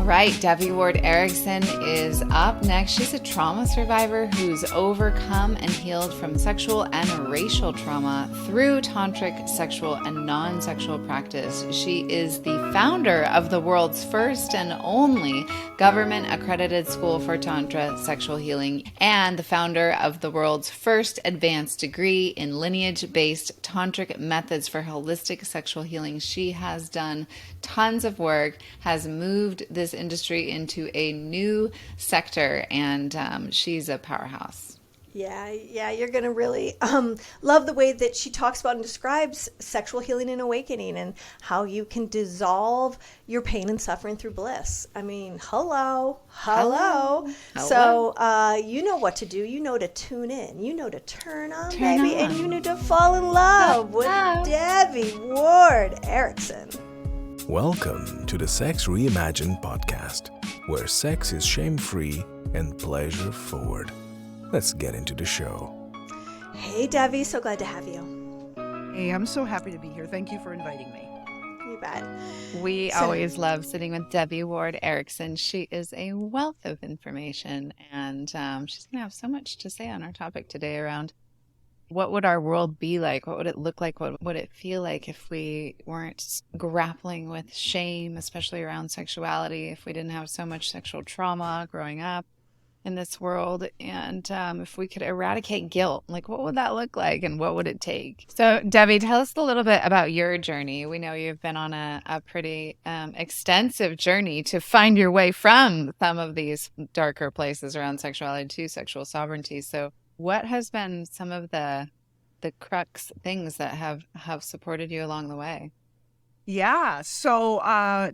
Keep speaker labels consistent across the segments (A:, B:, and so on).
A: All right, Devi Ward Erickson is up next. She's a trauma survivor who's overcome and healed from sexual and racial trauma through tantric, sexual, and non-sexual practice. She is the founder of the world's first and only government-accredited school for Tantra sexual healing and the founder of the world's first advanced degree in lineage-based tantric methods for holistic sexual healing. She has done tons of work, has moved this industry into a new sector, and she's a powerhouse.
B: Yeah, you're going to really love the way that she talks about and describes sexual healing and awakening and how you can dissolve your pain and suffering through bliss. I mean, hello. So you know what to do. You know to tune in. You know to turn on, baby. And you know to fall in love with Devi Ward Erickson.
C: Welcome to the Sex Reimagined podcast, where sex is shame-free and pleasure-forward. Let's get into the show.
B: Hey, Devi. So glad to have you.
D: Hey, I'm so happy to be here. Thank you for inviting me.
B: You bet.
A: We always love sitting with Devi Ward Erickson. She is a wealth of information, and she's going to have so much to say on our topic today around what would our world be like? What would it look like? What would it feel like if we weren't grappling with shame, especially around sexuality, if we didn't have so much sexual trauma growing up in this world, and if we could eradicate guilt, like what would that look like and what would it take? So Devi, tell us a little bit about your journey. We know you've been on a pretty extensive journey to find your way from some of these darker places around sexuality to sexual sovereignty. So what has been some of the crux things that have supported you along the way?
D: Yeah, so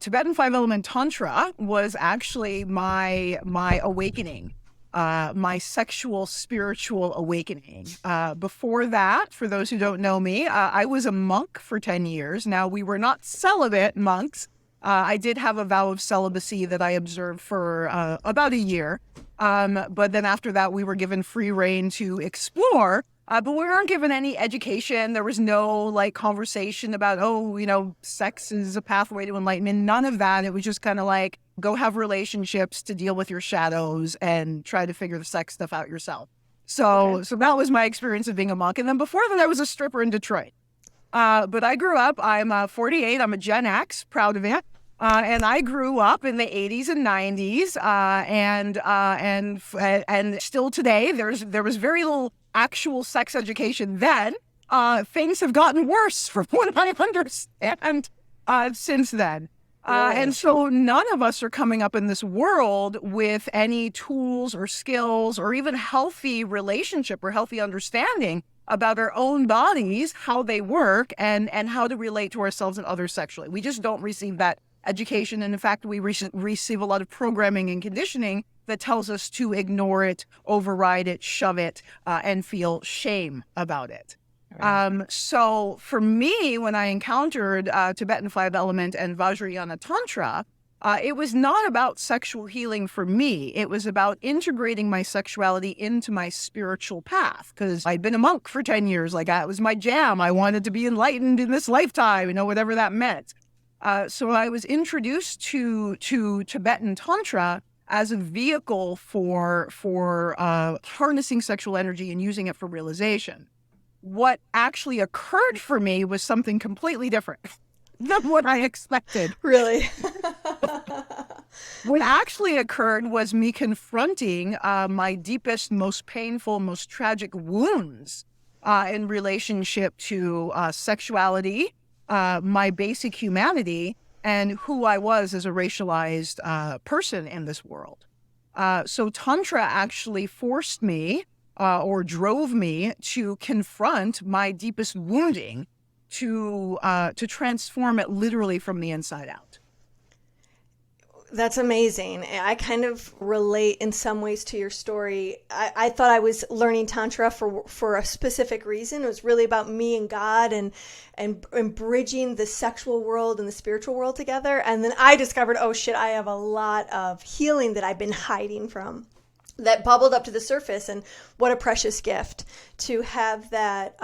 D: Tibetan 5-element Tantra was actually my awakening, my sexual, spiritual awakening. Before that, for those who don't know me, I was a monk for 10 years. Now, we were not celibate monks. I did have a vow of celibacy that I observed for about a year. But then after that, we were given free rein to explore. But we weren't given any education. There was no conversation about, sex is a pathway to enlightenment. None of that. It was just kind of like, go have relationships to deal with your shadows and try to figure the sex stuff out yourself. So that was my experience of being a monk. And then before that, I was a stripper in Detroit. But I grew up, I'm 48, I'm a Gen X, proud of it. And I grew up in the 80s and 90s, and still today, there was very little actual sex education then. Things have gotten worse from what I understand since then. And so none of us are coming up in this world with any tools or skills or even healthy relationship or healthy understanding about our own bodies, how they work, and how to relate to ourselves and others sexually. We just don't receive that education. And in fact, we receive a lot of programming and conditioning that tells us to ignore it, override it, shove it, and feel shame about it. Right. So for me, when I encountered Tibetan 5-element and Vajrayana Tantra, it was not about sexual healing for me. It was about integrating my sexuality into my spiritual path, because I'd been a monk for 10 years. That was my jam. I wanted to be enlightened in this lifetime, whatever that meant. So I was introduced to Tibetan Tantra as a vehicle for harnessing sexual energy and using it for realization. What actually occurred for me was something completely different than what I expected.
B: Really?
D: What actually occurred was me confronting my deepest, most painful, most tragic wounds in relationship to sexuality, my basic humanity, and who I was as a racialized person in this world. So Tantra actually forced me or drove me to confront my deepest wounding, to transform it literally from the inside out.
B: That's amazing. I kind of relate in some ways to your story. I thought I was learning Tantra for a specific reason. It was really about me and God and bridging the sexual world and the spiritual world together. And then I discovered, oh shit, I have a lot of healing that I've been hiding from, that bubbled up to the surface. And what a precious gift to have that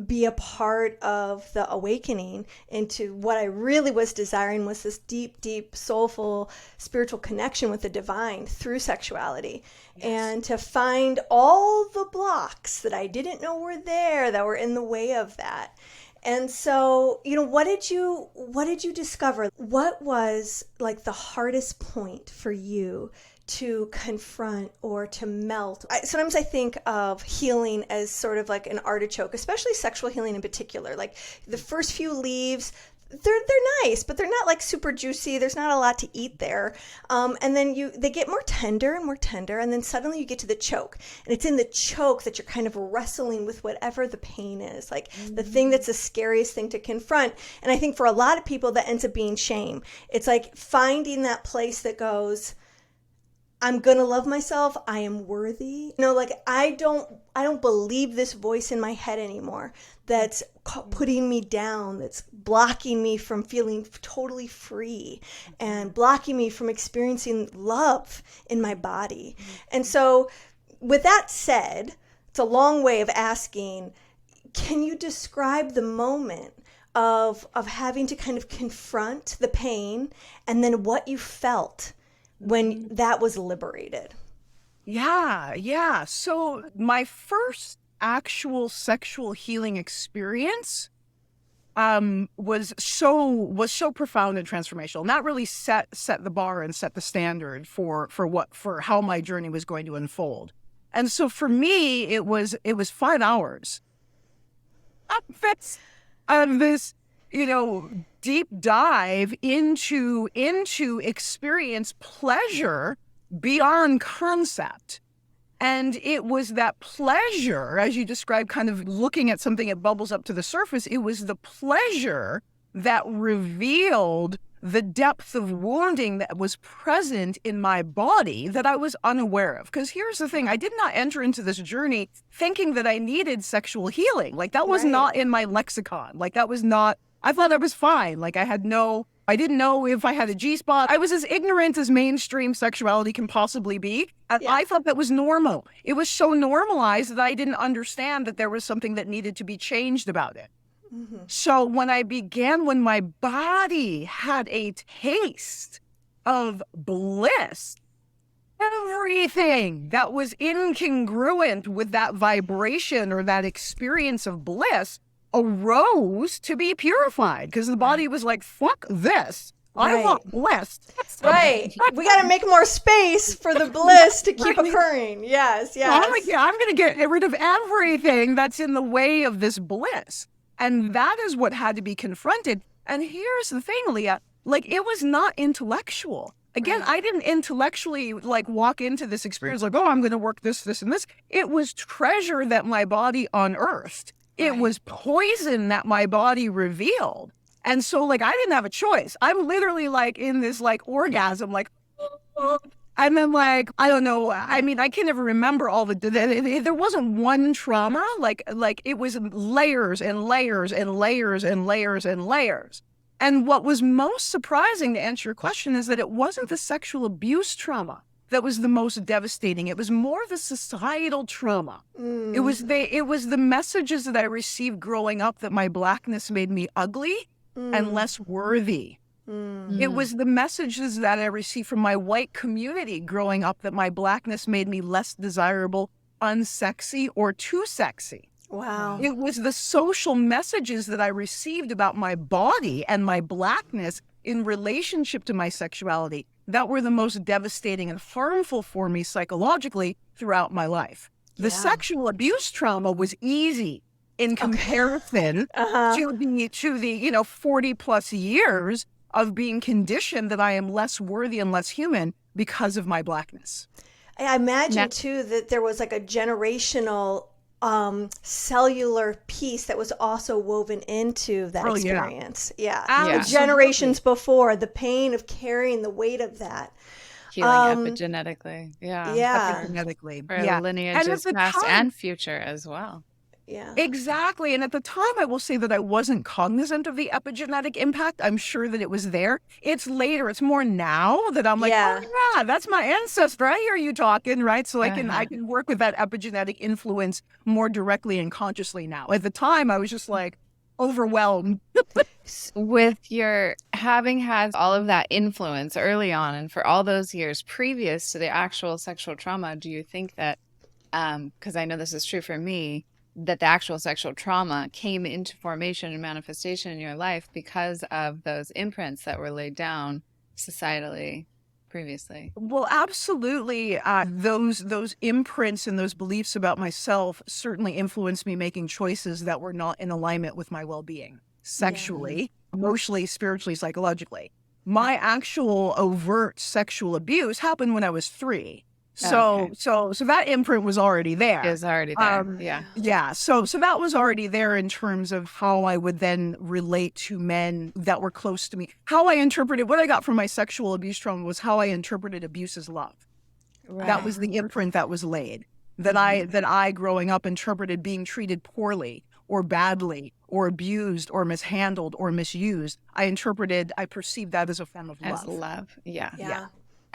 B: be a part of the awakening into what I really was desiring, was this deep, deep, soulful, spiritual connection with the divine through sexuality. Yes. And to find all the blocks that I didn't know were there that were in the way of that. And so, what did you discover? What was like the hardest point for you to confront or to melt? Sometimes I think of healing as sort of like an artichoke, especially sexual healing in particular. Like the first few leaves, they're nice, but they're not like super juicy. There's not a lot to eat there. And then they get more tender and more tender. And then suddenly you get to the choke. And it's in the choke that you're kind of wrestling with whatever the pain is, like the thing that's the scariest thing to confront. And I think for a lot of people that ends up being shame. It's like finding that place that goes, I'm going to love myself. I am worthy. Like I don't believe this voice in my head anymore that's putting me down, that's blocking me from feeling totally free and blocking me from experiencing love in my body. And so with that said, it's a long way of asking, can you describe the moment of having to kind of confront the pain and then what you felt when that was liberated?
D: Yeah. So my first actual sexual healing experience was so profound and transformational. And that really set the bar and set the standard for how my journey was going to unfold. And so for me, it was 5 hours of this deep dive into experience pleasure beyond concept. And it was that pleasure, as you described, kind of looking at something that bubbles up to the surface. It was the pleasure that revealed the depth of wounding that was present in my body that I was unaware of. Because here's the thing, I did not enter into this journey thinking that I needed sexual healing. Like that was not in my lexicon. Like that was not, I thought I was fine. Like I didn't know if I had a G-spot. I was as ignorant as mainstream sexuality can possibly be. I thought that was normal. It was so normalized that I didn't understand that there was something that needed to be changed about it. Mm-hmm. So when my body had a taste of bliss, everything that was incongruent with that vibration or that experience of bliss arose to be purified, because the body was like, fuck this. I want bliss.
B: Right. We got to make more space for the bliss to keep occurring. Yes.
D: I'm going to get rid of everything that's in the way of this bliss. And that is what had to be confronted. And here's the thing, Leah, like it was not intellectual. Again, I didn't intellectually like walk into this experience like, oh, I'm going to work this, and this. It was treasure that my body unearthed. It was poison that my body revealed. And so like, I didn't have a choice. I'm literally like in this like orgasm, like, and then like, I don't know. I mean, I can never remember all there wasn't one trauma. Like it was layers and layers and layers and layers and layers. And what was most surprising, to answer your question, is that it wasn't the sexual abuse trauma that was the most devastating. It was more the societal trauma. It was the messages that I received growing up that my blackness made me ugly and less worthy. It was the messages that I received from my white community growing up that my blackness made me less desirable, unsexy, or too sexy.
B: Wow.
D: It was the social messages that I received about my body and my blackness in relationship to my sexuality that were the most devastating and harmful for me psychologically throughout my life. The sexual abuse trauma was easy in comparison to the 40 plus years of being conditioned that I am less worthy and less human because of my blackness.
B: I imagine too that there was like a generational cellular piece that was also woven into that experience. Generations before, the pain of carrying the weight of that.
A: Healing epigenetically.
B: Epigenetically.
A: For lineages past and future as well.
B: Yeah.
D: Exactly. And at the time, I will say that I wasn't cognizant of the epigenetic impact. I'm sure that it was there. It's later. It's more now that I'm like,
B: Yeah.
D: oh yeah, that's my ancestor. I hear you talking, right? So I
A: Uh-huh.
D: can work with that epigenetic influence more directly and consciously now. At the time, I was just like overwhelmed.
A: With your having had all of that influence early on and for all those years previous to the actual sexual trauma, do you think that, because I know this is true for me, that the actual sexual trauma came into formation and manifestation in your life because of those imprints that were laid down societally previously?
D: Well, absolutely. Those imprints and those beliefs about myself certainly influenced me making choices that were not in alignment with my well-being, sexually, emotionally, spiritually, psychologically. My actual overt sexual abuse happened when I was 3. So that imprint was already there.
A: It was already there. Yeah.
D: Yeah. So that was already there in terms of how I would then relate to men that were close to me. How I interpreted what I got from my sexual abuse trauma was how I interpreted abuse as love.
A: Right.
D: That was the imprint that was laid. That I growing up interpreted being treated poorly or badly or abused or mishandled or misused. I perceived that as a form of love.
A: As love. Yeah.
B: Yeah.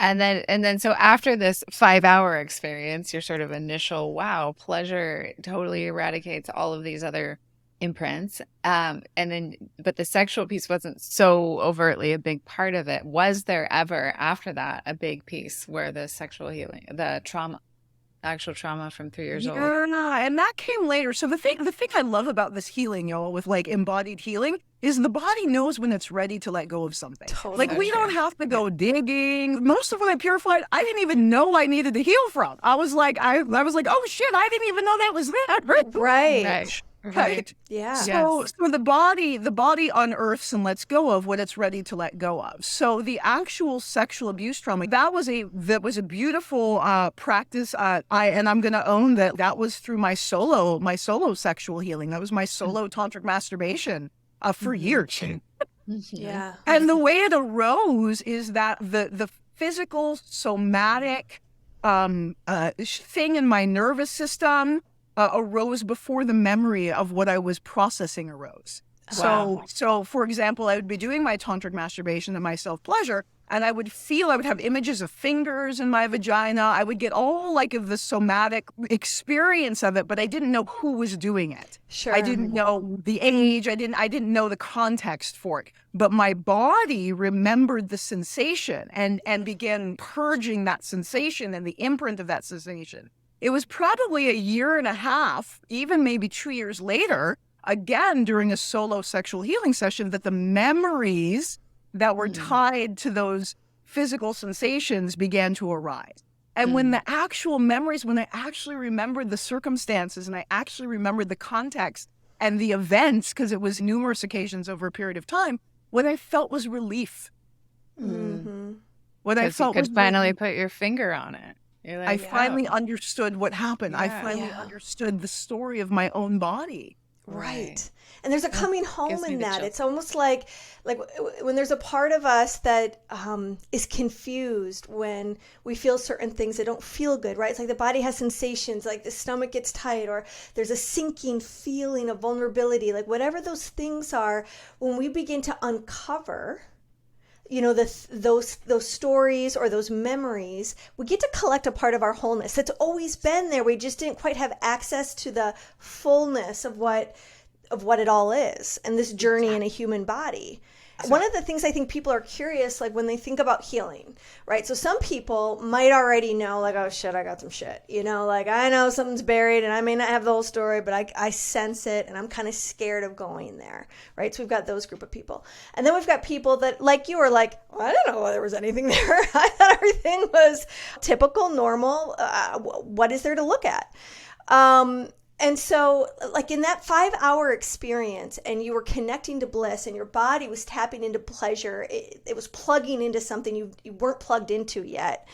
A: And then so after this 5-hour experience, your sort of initial wow, pleasure totally eradicates all of these other imprints. And then, but the sexual piece wasn't so overtly a big part of it. Was there ever after that a big piece where the sexual healing, the trauma, actual trauma from 3 years old?
D: Yeah, and that came later. So the thing I love about this healing, y'all, with like embodied healing, is the body knows when it's ready to let go of something.
B: Totally.
D: Like we don't have to go digging. Most of what I purified, I didn't even know I needed to heal from. I was like, oh shit, I didn't even know that was there.
B: Right.
D: Right.
B: Yeah.
D: So the body unearths and lets go of what it's ready to let go of. So the actual sexual abuse trauma, that was a beautiful practice. And I'm going to own that was through my solo sexual healing. That was my solo tantric masturbation for years.
B: Yeah.
D: And the way it arose is that the physical somatic thing in my nervous system arose before the memory of what I was processing arose.
A: Wow.
D: So for example, I would be doing my tantric masturbation and my self-pleasure, and I would have images of fingers in my vagina. I would get all like of the somatic experience of it, but I didn't know who was doing it.
B: Sure.
D: I didn't know the age. I didn't know the context for it. But my body remembered the sensation and began purging that sensation and the imprint of that sensation. It was probably a year and a half, even maybe 2 years later, again during a solo sexual healing session, that the memories that were tied to those physical sensations began to arise. And when the actual memories, when I actually remembered the circumstances and I actually remembered the context and the events, because it was numerous occasions over a period of time, what I felt was relief.
B: Mm-hmm.
D: What I felt
A: you
D: was
A: could finally put your finger on it. You're like,
D: I finally understood what happened. I
A: Yeah.
D: finally understood the story of my own body.
B: Right. And there's a coming home
A: Gives me
B: in
A: the
B: that.
A: chills.
B: It's almost like when there's a part of us that is confused when we feel certain things that don't feel good, right? It's like the body has sensations, like the stomach gets tight, or there's a sinking feeling of vulnerability, like whatever those things are. When we begin to uncover, those stories or those memories, we get to collect a part of our wholeness that's always been there. We just didn't quite have access to the fullness of what it all is, and this journey in a human body. One of the things I think people are curious, like when they think about healing, right? So some people might already know, like, oh shit, I got some shit, like I know something's buried and I may not have the whole story, but I sense it and I'm kind of scared of going there, right? So we've got those group of people. And then we've got people that, like you, are like, well, I don't know whether there was anything there. I thought everything was typical, normal. What is there to look at? And so, like in that 5-hour experience, and you were connecting to bliss, and your body was tapping into pleasure, it was plugging into something you weren't plugged into yet.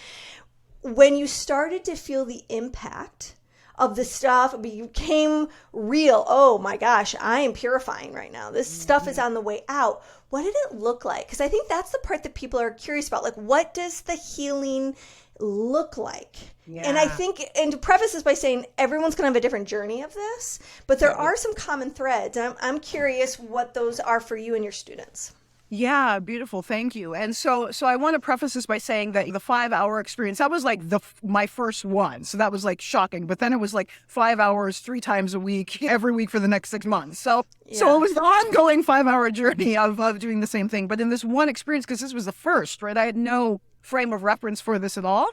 B: When you started to feel the impact of the stuff. It became real. Oh my gosh, I am purifying right now. This stuff is on the way out. What did it look like? Because I think that's the part that people are curious about. Like, what does the healing look like?
D: Yeah.
B: And I think, and to preface this by saying everyone's going to have a different journey of this, but there are some common threads. And I'm curious what those are for you and your students.
D: Yeah, beautiful. Thank you. And so I want to preface this by saying that the 5-hour experience, that was like my first one. So that was like shocking. But then it was like 5 hours, 3 times a week, every week for the next 6 months. So it was the ongoing 5-hour journey of doing the same thing. But in this one experience, because this was the first, right? I had no frame of reference for this at all.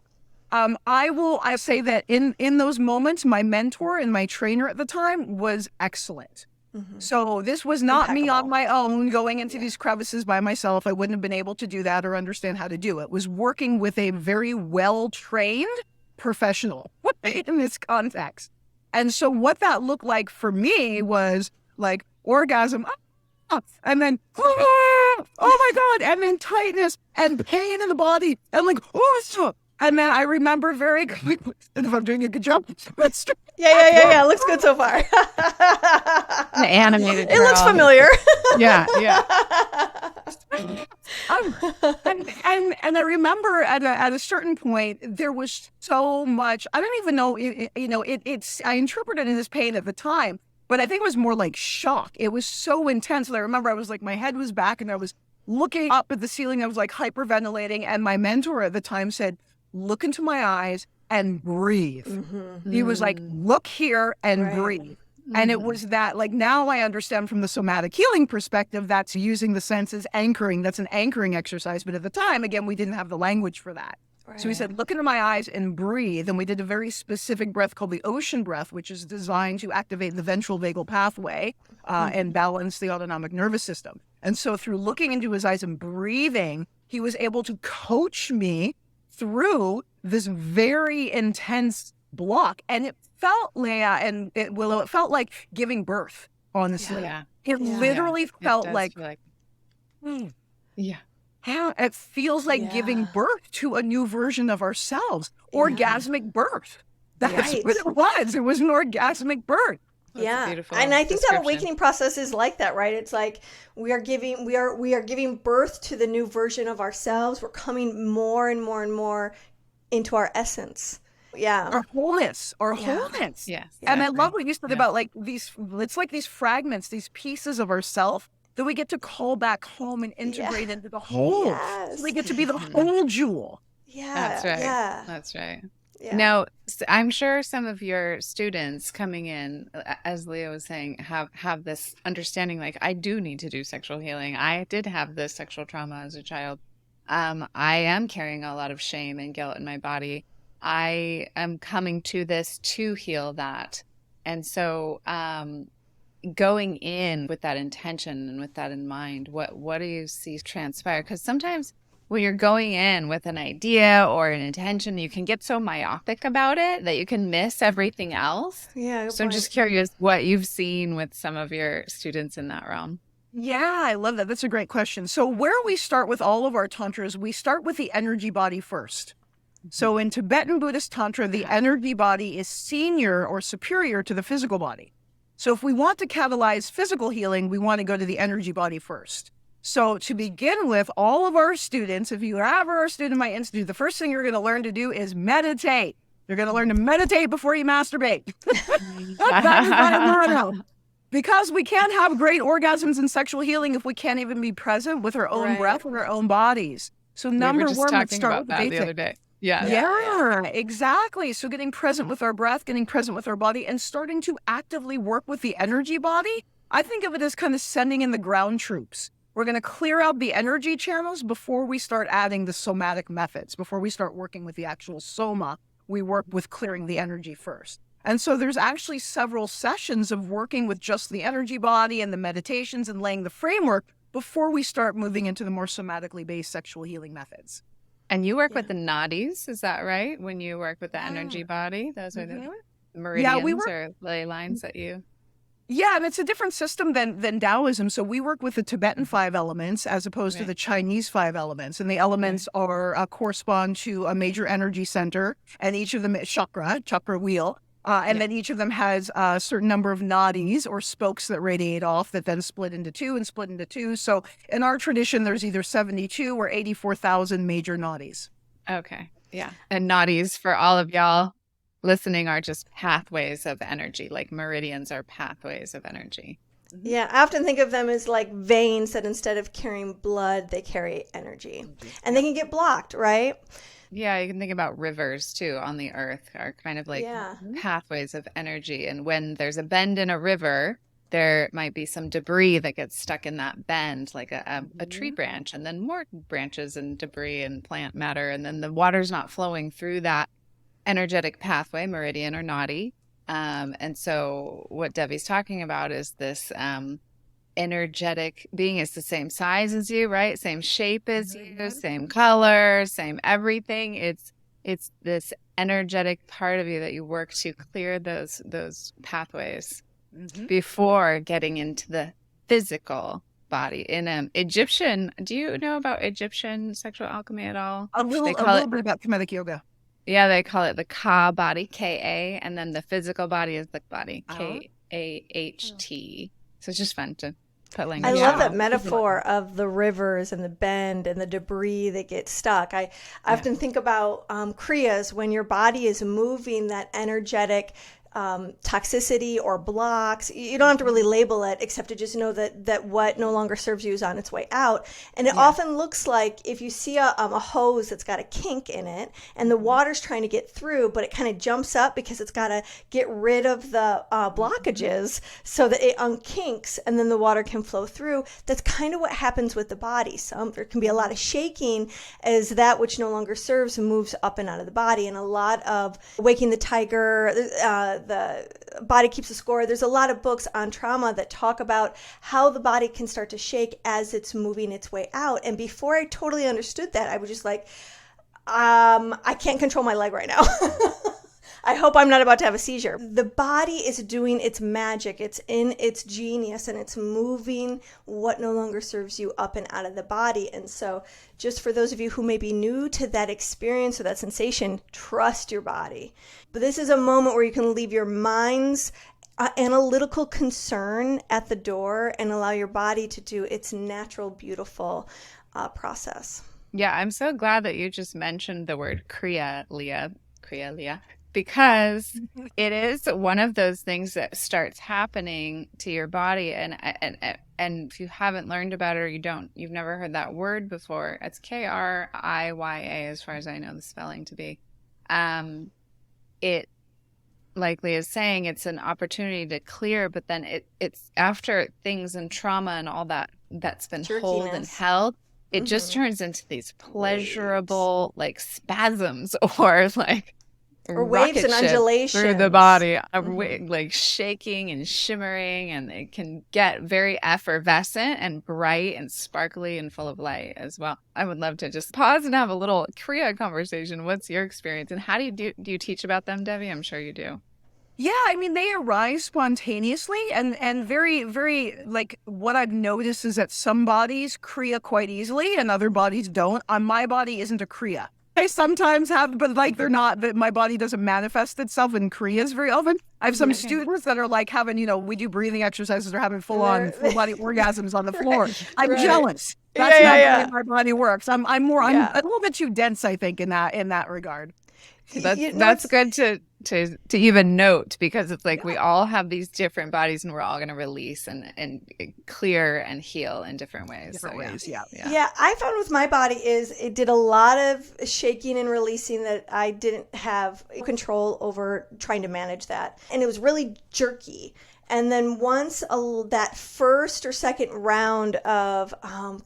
D: I say that in those moments, my mentor and my trainer at the time was excellent. Mm-hmm. So this was not me on my own going into these crevices by myself. I wouldn't have been able to do that or understand how to do it. It was working with a very well-trained professional in this context. And so what that looked like for me was like orgasm, and then, oh my God, and then tightness and pain in the body, and like, and then I remember very quickly, and if I'm doing a good job, but
B: yeah. Looks good so far.
A: The animated.
B: It looks familiar.
A: Yeah.
D: And I remember at a certain point there was so much. I don't even know. It's. I interpreted it as pain at the time, but I think it was more like shock. It was so intense. And I remember I was like, my head was back, and I was looking up at the ceiling. I was like hyperventilating, and my mentor at the time said, "Look into my eyes and breathe." Mm-hmm. He was like, "Look here and breathe." Mm-hmm. And it was that, like, now I understand from the somatic healing perspective, that's using the senses, anchoring. That's an anchoring exercise. But at the time, again, we didn't have the language for that. Right. So he said, look into my eyes and breathe. And we did a very specific breath called the ocean breath, which is designed to activate the ventral vagal pathway and balance the autonomic nervous system. And so through looking into his eyes and breathing, he was able to coach me through this very intense block. And it felt, Leah and Willow, it felt like giving birth, honestly.
A: Yeah.
D: It literally felt like,
A: yeah.
D: How it feels like giving birth to a new version of ourselves. Orgasmic birth. That's what it was. It was an orgasmic birth.
B: That's beautiful. And I think that awakening process is like that, right? It's like we are giving birth to the new version of ourselves. We're coming more and more and more into our essence. Yeah.
D: Our wholeness. Wholeness.
A: Yes.
D: And I love what you said about like it's like these fragments, these pieces of ourself that we get to call back home and integrate into the whole.
B: Yes.
D: So we get to be the whole jewel.
B: Yeah.
A: That's right.
B: Yeah.
A: That's right.
B: Yeah.
A: Now, I'm sure some of your students coming in, as Leah was saying, have this understanding, like, I do need to do sexual healing. I did have this sexual trauma as a child. I am carrying a lot of shame and guilt in my body. I am coming to this to heal that. And so going in with that intention and with that in mind, what do you see transpire? Because sometimes when you're going in with an idea or an intention, you can get so myopic about it that you can miss everything else.
B: Yeah.
A: So I'm just curious what you've seen with some of your students in that realm.
D: Yeah, I love that. That's a great question. So where we start with all of our tantras, we start with the energy body first. So in Tibetan Buddhist Tantra, the energy body is senior or superior to the physical body. So if we want to catalyze physical healing, we want to go to the energy body first. So to begin with, all of our students, if you ever are a student in my institute, the first thing you're going to learn to do is meditate. You're going to learn to meditate before you masturbate. That is my motto. Because we can't have great orgasms and sexual healing if we can't even be present with our own breath and our own bodies. So number one, let's start with the basics.
A: The other day. Yeah.
D: Yeah, exactly. So getting present with our breath, getting present with our body, and starting to actively work with the energy body. I think of it as kind of sending in the ground troops. We're going to clear out the energy channels before we start adding the somatic methods. Before we start working with the actual soma, we work with clearing the energy first. And so there's actually several sessions of working with just the energy body and the meditations and laying the framework before we start moving into the more somatically based sexual healing methods.
A: And you work with the nadis, is that right? When you work with the energy body, those are the meridians or ley lines that you...
D: Yeah, and it's a different system than Taoism. So we work with the Tibetan 5 elements as opposed to the Chinese 5 elements. And the elements are correspond to a major energy center and each of them is chakra wheel. And then each of them has a certain number of nadis or spokes that radiate off that then split into two and split into two. So in our tradition, there's either 72 or 84,000 major nadis.
A: Okay. Yeah. And nadis, for all of y'all listening, are just pathways of energy. Like meridians are pathways of energy.
B: Yeah, I often think of them as like veins that instead of carrying blood, they carry energy. And they can get blocked, right?
A: Yeah, you can think about rivers too on the earth are kind of like pathways of energy. And when there's a bend in a river, there might be some debris that gets stuck in that bend, like a tree branch, and then more branches and debris and plant matter. And then the water's not flowing through that energetic pathway, meridian or nadi. And so what Devi's talking about is this energetic being is the same size as you, right? Same shape as you, same color, same everything. It's this energetic part of you that you work to clear those pathways before getting into the physical body. In Egyptian, do you know about Egyptian sexual alchemy at all?
D: A little bit about Kemetic yoga.
A: Yeah, they call it the Ka body, Ka, and then the physical body is the body, Kaht. So it's just fun to put language.
B: I love that metaphor of the rivers and the bend and the debris that get stuck. I often think about Kriyas, when your body is moving that energetic toxicity or blocks. You don't have to really label it, except to just know that what no longer serves you is on its way out. And it often looks like if you see a hose that's got a kink in it and the water's trying to get through, but it kind of jumps up because it's got to get rid of the blockages so that it unkinks and then the water can flow through. That's kind of what happens with the body. There can be a lot of shaking as that which no longer serves moves up and out of the body, and a lot of Waking the Tiger, the Body Keeps the Score. There's a lot of books on trauma that talk about how the body can start to shake as it's moving its way out. And before I totally understood that, I was just like, I can't control my leg right now. I hope I'm not about to have a seizure. The body is doing its magic. It's in its genius, and it's moving what no longer serves you up and out of the body. And so just for those of you who may be new to that experience or that sensation, trust your body. But this is a moment where you can leave your mind's analytical concern at the door and allow your body to do its natural, beautiful process.
A: Yeah, I'm so glad that you just mentioned the word Kriya, Leah. Because it is one of those things that starts happening to your body, and if you haven't learned about it or you've never heard that word before, it's Kriya, as far as I know the spelling to be. It, like Leah is saying, it's an opportunity to clear, but then it's after things and trauma and all that's been held and held, it just turns into these pleasurable like spasms or like
B: waves and undulations
A: through the body, like shaking and shimmering, and it can get very effervescent and bright and sparkly and full of light as well. I would love to just pause and have a little Kriya conversation. What's your experience, and how do you teach about them, Devi? I'm sure you do.
D: Yeah, I mean, they arise spontaneously and very, very, like, what I've noticed is that some bodies Kriya quite easily and other bodies don't. My body isn't a Kriya. I sometimes have, but like they're not, that my body doesn't manifest itself in Kriyas very often. I have some students that are like having, we do breathing exercises, they're having full body orgasms on the floor. I'm jealous. That's not the way my body works. I'm a little bit too dense, I think, in that regard.
A: That's good to even note, because it's like we all have these different bodies and we're all going to release and clear and heal in different ways.
B: Yeah, I found with my body is it did a lot of shaking and releasing that I didn't have control over trying to manage that. And it was really jerky. And then once that first or second round of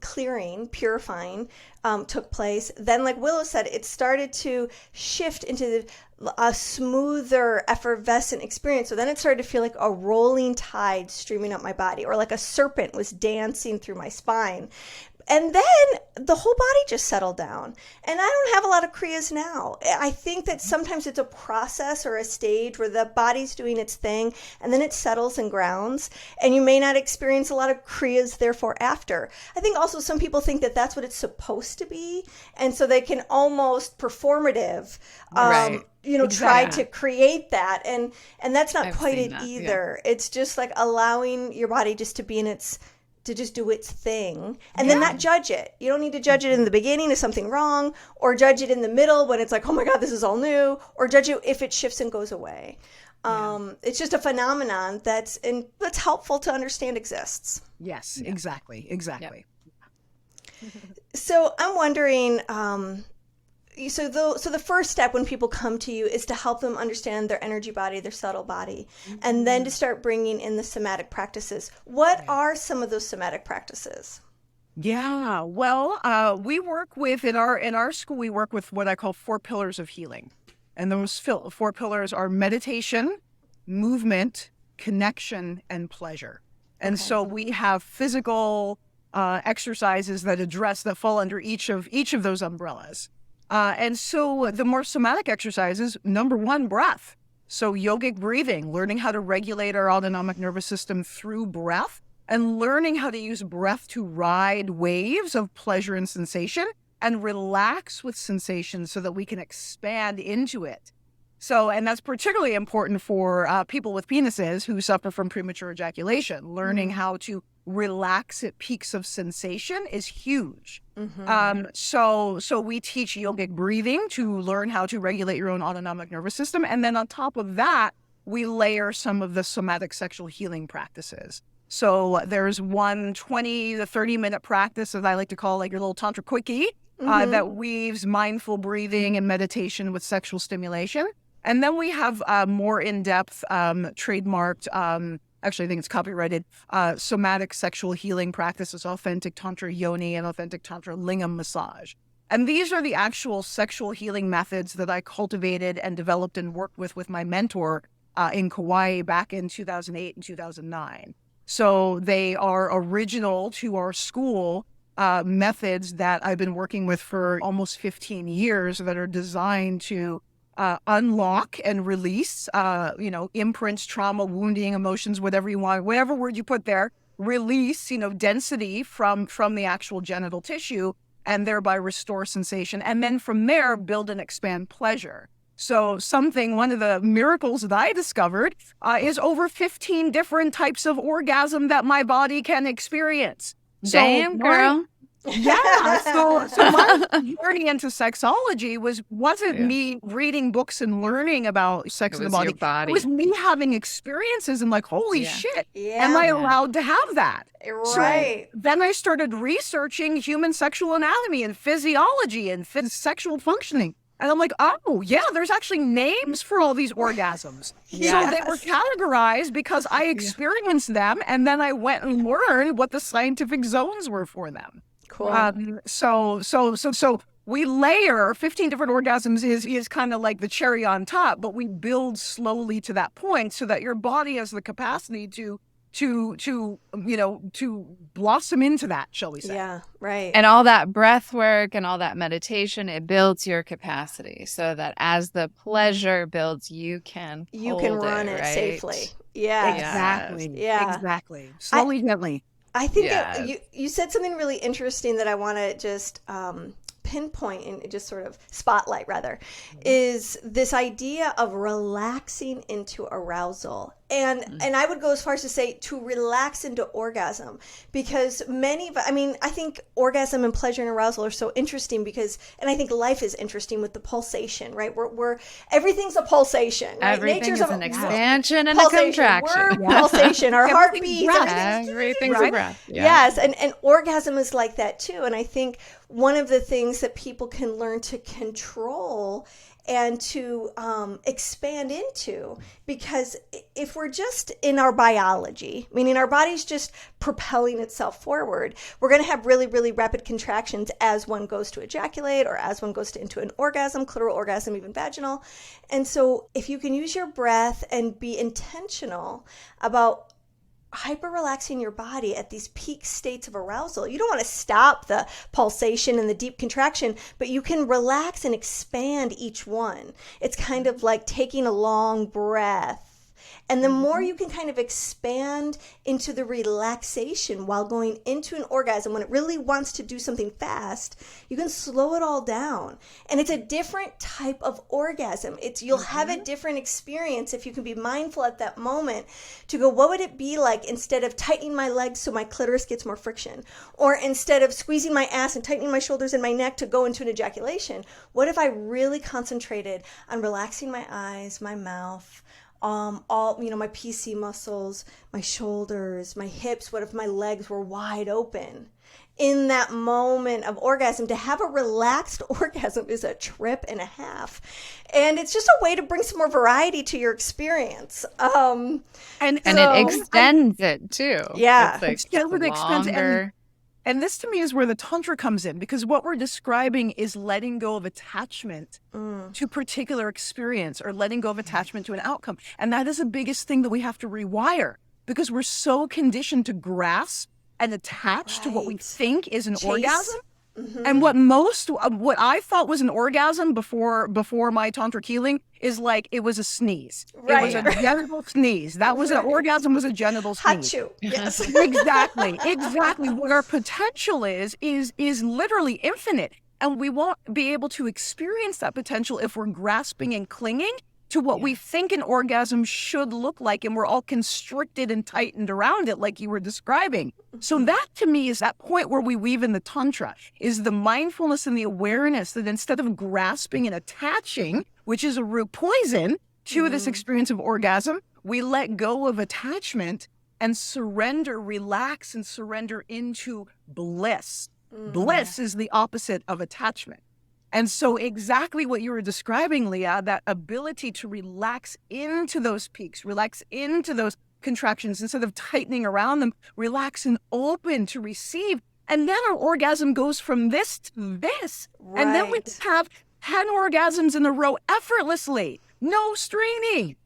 B: clearing, purifying took place, then like Willow said, it started to shift into a smoother, effervescent experience. So then it started to feel like a rolling tide streaming up my body, or like a serpent was dancing through my spine. And then the whole body just settled down. And I don't have a lot of Kriyas now. I think that sometimes it's a process or a stage where the body's doing its thing and then it settles and grounds. And you may not experience a lot of Kriyas therefore after. I think also some people think that that's what it's supposed to be. And so they can almost performative,
A: Right.
B: try to create that. And that's not
A: I've
B: quite
A: seen
B: it
A: that,
B: either. It's just like allowing your body just to be to just do its thing and then not judge it. You don't need to judge it in the beginning if something wrong, or judge it in the middle when it's like, oh my God, this is all new, or judge it if it shifts and goes away. It's just a phenomenon that's helpful to understand exists.
D: Yes, exactly. Yep.
B: So I'm wondering, so the first step when people come to you is to help them understand their energy body, their subtle body, and then to start bringing in the somatic practices. What are some of those somatic practices?
D: Yeah, well, we work with, in our school, we work with what I call 4 pillars of healing. And those 4 pillars are meditation, movement, connection, and pleasure. And so we have physical exercises that fall under each of those umbrellas. And so the more somatic exercises, number 1, breath. So yogic breathing, learning how to regulate our autonomic nervous system through breath, and learning how to use breath to ride waves of pleasure and sensation and relax with sensation so that we can expand into it. So, and that's particularly important for people with penises who suffer from premature ejaculation. Learning how to relax at peaks of sensation is huge. So we teach yogic breathing to learn how to regulate your own autonomic nervous system. And then on top of that, we layer some of the somatic sexual healing practices. So there's one 20 to 30-minute practice that I like to call like your little Tantra quickie that weaves mindful breathing and meditation with sexual stimulation. And then we have more in-depth, trademarked, actually I think it's copyrighted, somatic sexual healing practices, authentic Tantra yoni and authentic Tantra lingam massage. And these are the actual sexual healing methods that I cultivated and developed and worked with my mentor in Kauai back in 2008 and 2009. So they are original to our school methods that I've been working with for almost 15 years that are designed to unlock and release, imprints, trauma, wounding, emotions, whatever you want, whatever word you put there, release, density from the actual genital tissue and thereby restore sensation. And then from there, build and expand pleasure. So one of the miracles that I discovered is over 15 different types of orgasm that my body can experience.
A: Damn, girl.
D: Yeah. So my journey into sexology wasn't me reading books and learning about sex in the body. It was me having experiences and like, holy shit, am I allowed to have that?
B: Right.
D: So then I started researching human sexual anatomy and physiology and sexual functioning. And I'm like, oh, yeah, there's actually names for all these orgasms.
B: Yes.
D: So they were categorized because I experienced them, and then I went and learned what the scientific zones were for them.
B: Cool.
D: So we layer 15 different orgasms is kind of like the cherry on top, but we build slowly to that point so that your body has the capacity to blossom into that, shall we say.
B: Yeah, right.
A: And all that breath work and all that meditation, it builds your capacity so that as the pleasure builds, you can
B: run it
A: right?
B: safely. Yeah.
D: Exactly.
B: Yeah.
D: Exactly. Slowly, gently.
B: I think that you said something really interesting that I want to just pinpoint and just sort of spotlight rather, is this idea of relaxing into arousal. And I would go as far as to say to relax into orgasm, because I think orgasm and pleasure and arousal are so interesting and I think life is interesting with the pulsation, right? We're everything's a pulsation, right?
A: Everything
B: Nature's
A: is an expansion and a
B: pulsation.
A: contraction.
B: We're pulsation, our heartbeats,
A: Everything's a breath. Yeah.
B: Yes, and orgasm is like that too. And I think one of the things that people can learn to control and to expand into, because if we're just in our biology, meaning our body's just propelling itself forward, we're going to have really, really rapid contractions as one goes to ejaculate or as one goes into an orgasm, clitoral orgasm, even vaginal. And so if you can use your breath and be intentional about hyper relaxing your body at these peak states of arousal. You don't want to stop the pulsation and the deep contraction, but you can relax and expand each one. It's kind of like taking a long breath. And the more you can kind of expand into the relaxation while going into an orgasm, when it really wants to do something fast, you can slow it all down. And it's a different type of orgasm. You'll have a different experience if you can be mindful at that moment to go, what would it be like instead of tightening my legs so my clitoris gets more friction? Or instead of squeezing my ass and tightening my shoulders and my neck to go into an ejaculation? What if I really concentrated on relaxing my eyes, my mouth, all, my PC muscles, my shoulders, my hips? What if my legs were wide open? In that moment of orgasm, to have a relaxed orgasm is a trip and a half. And it's just a way to bring some more variety to your experience.
A: And it extends it too.
B: Yeah.
A: It's like longer.
D: And this to me is where the Tantra comes in, because what we're describing is letting go of attachment to particular experience, or letting go of attachment to an outcome. And that is the biggest thing that we have to rewire, because we're so conditioned to grasp and attach to what we think is an orgasm. And what I thought was an orgasm before my tantric healing is like, it was a sneeze. It was a genital sneeze. That was an orgasm, was a genital sneeze.
B: Hachu. Yes.
D: Exactly. What our potential is literally infinite. And we won't be able to experience that potential if we're grasping and clinging to what we think an orgasm should look like, and we're all constricted and tightened around it, like you were describing. So that, to me, is that point where we weave in the Tantra, is the mindfulness and the awareness that instead of grasping and attaching, which is a root poison to this experience of orgasm, we let go of attachment and surrender, relax, and surrender into bliss. Bliss is the opposite of attachment. And so exactly what you were describing, Leah, that ability to relax into those peaks, relax into those contractions instead of tightening around them, relax and open to receive. And then our orgasm goes from this to this. Right. And then we have 10 orgasms in a row effortlessly, no straining.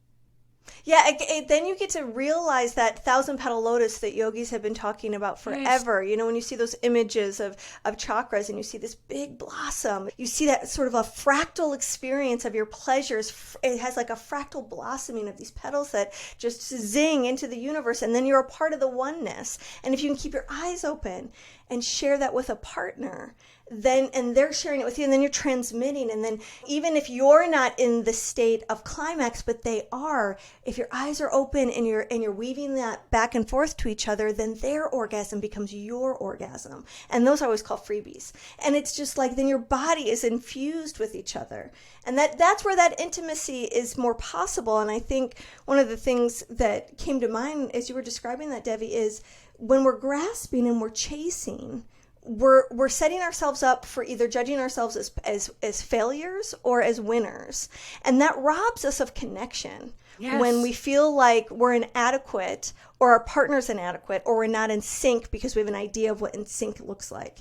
B: Yeah, then you get to realize that 1,000-petal lotus that yogis have been talking about forever. Yes. When you see those images of chakras and you see this big blossom, you see that sort of a fractal experience of your pleasures. It has like a fractal blossoming of these petals that just zing into the universe, and then you're a part of the oneness. And if you can keep your eyes open and share that with a partner, and they're sharing it with you, and then you're transmitting. And then even if you're not in the state of climax, but they are, if your eyes are open and you're weaving that back and forth to each other, then their orgasm becomes your orgasm. And those are always called freebies. And it's just like, then your body is infused with each other. And that's where that intimacy is more possible. And I think one of the things that came to mind as you were describing that, Devi, is when we're grasping and we're chasing, we're setting ourselves up for either judging ourselves as failures or as winners. And that robs us of connection. Yes. When we feel like we're inadequate, or our partner's inadequate, or we're not in sync because we have an idea of what in sync looks like.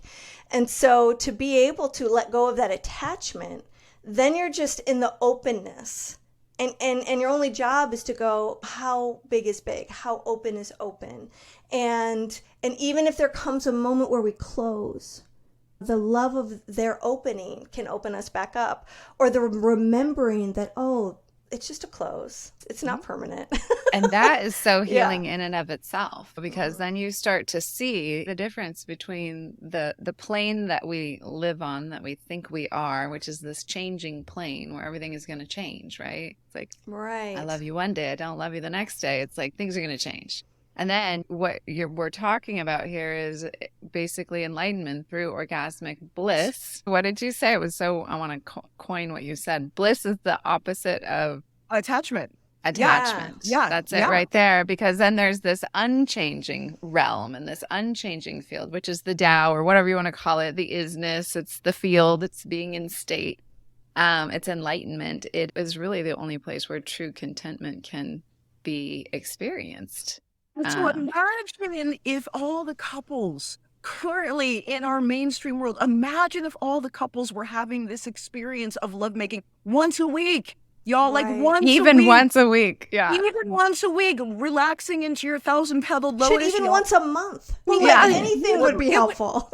B: And so to be able to let go of that attachment, then you're just in the openness. And your only job is to go, how big is big? How open is open? And even if there comes a moment where we close, the love of their opening can open us back up. Or the remembering that, it's just a close. It's not permanent.
A: And that is so healing in and of itself, because then you start to see the difference between the plane that we live on, that we think we are, which is this changing plane where everything is going to change, right? It's like, I love you one day, I don't love you the next day. It's like things are going to change. And then what we're talking about here is basically enlightenment through orgasmic bliss. What did you say? It was so, I want to coin what you said. Bliss is the opposite of
D: attachment.
A: Yeah. That's it right there. Because then there's this unchanging realm and this unchanging field, which is the Tao, or whatever you want to call it, the isness. It's the field. It's being in state. It's enlightenment. It is really the only place where true contentment can be experienced.
D: So imagine if all the couples currently in our mainstream world, imagine if all the couples were having this experience of lovemaking once a week. Y'all, like
B: Right.
D: once a
A: Even
D: week.
A: once a week. Yeah.
D: Even once a week, relaxing into your 1,000-petaled
B: Shit,
D: lotus.
B: even
D: y'all.
B: once a month.
D: Well,
A: Yeah.
B: Anything would be
D: It would-
B: helpful.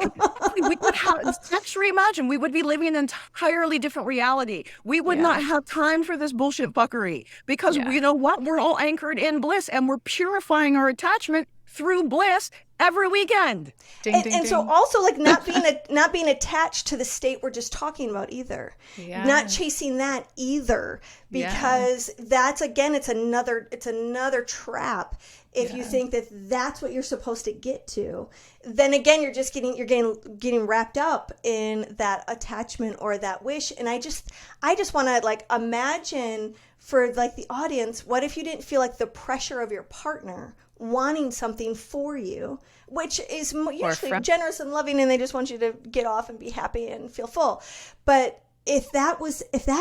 D: we would have, sex reimagine. We would be living an entirely different reality. We would
A: Yeah.
D: not have time for this bullshit fuckery because
A: Yeah.
D: you know what? We're all anchored in bliss, and we're purifying our attachment through bliss every weekend.
A: Ding,
B: And,
A: ding,
B: and so
A: ding.
B: also like not being attached to the state we're just talking about either.
A: Yeah.
B: Not chasing that either,
A: Yeah.
B: because that's, again, it's another trap. If you
A: Yeah.
B: think that that's what you're supposed to get to, then again you're just getting wrapped up in that attachment or that wish. And I just want to like imagine for like the audience, what if you didn't feel like the pressure of your partner wanting something for you, which is usually generous and loving, and they just want you to get off and be happy and feel full. But if that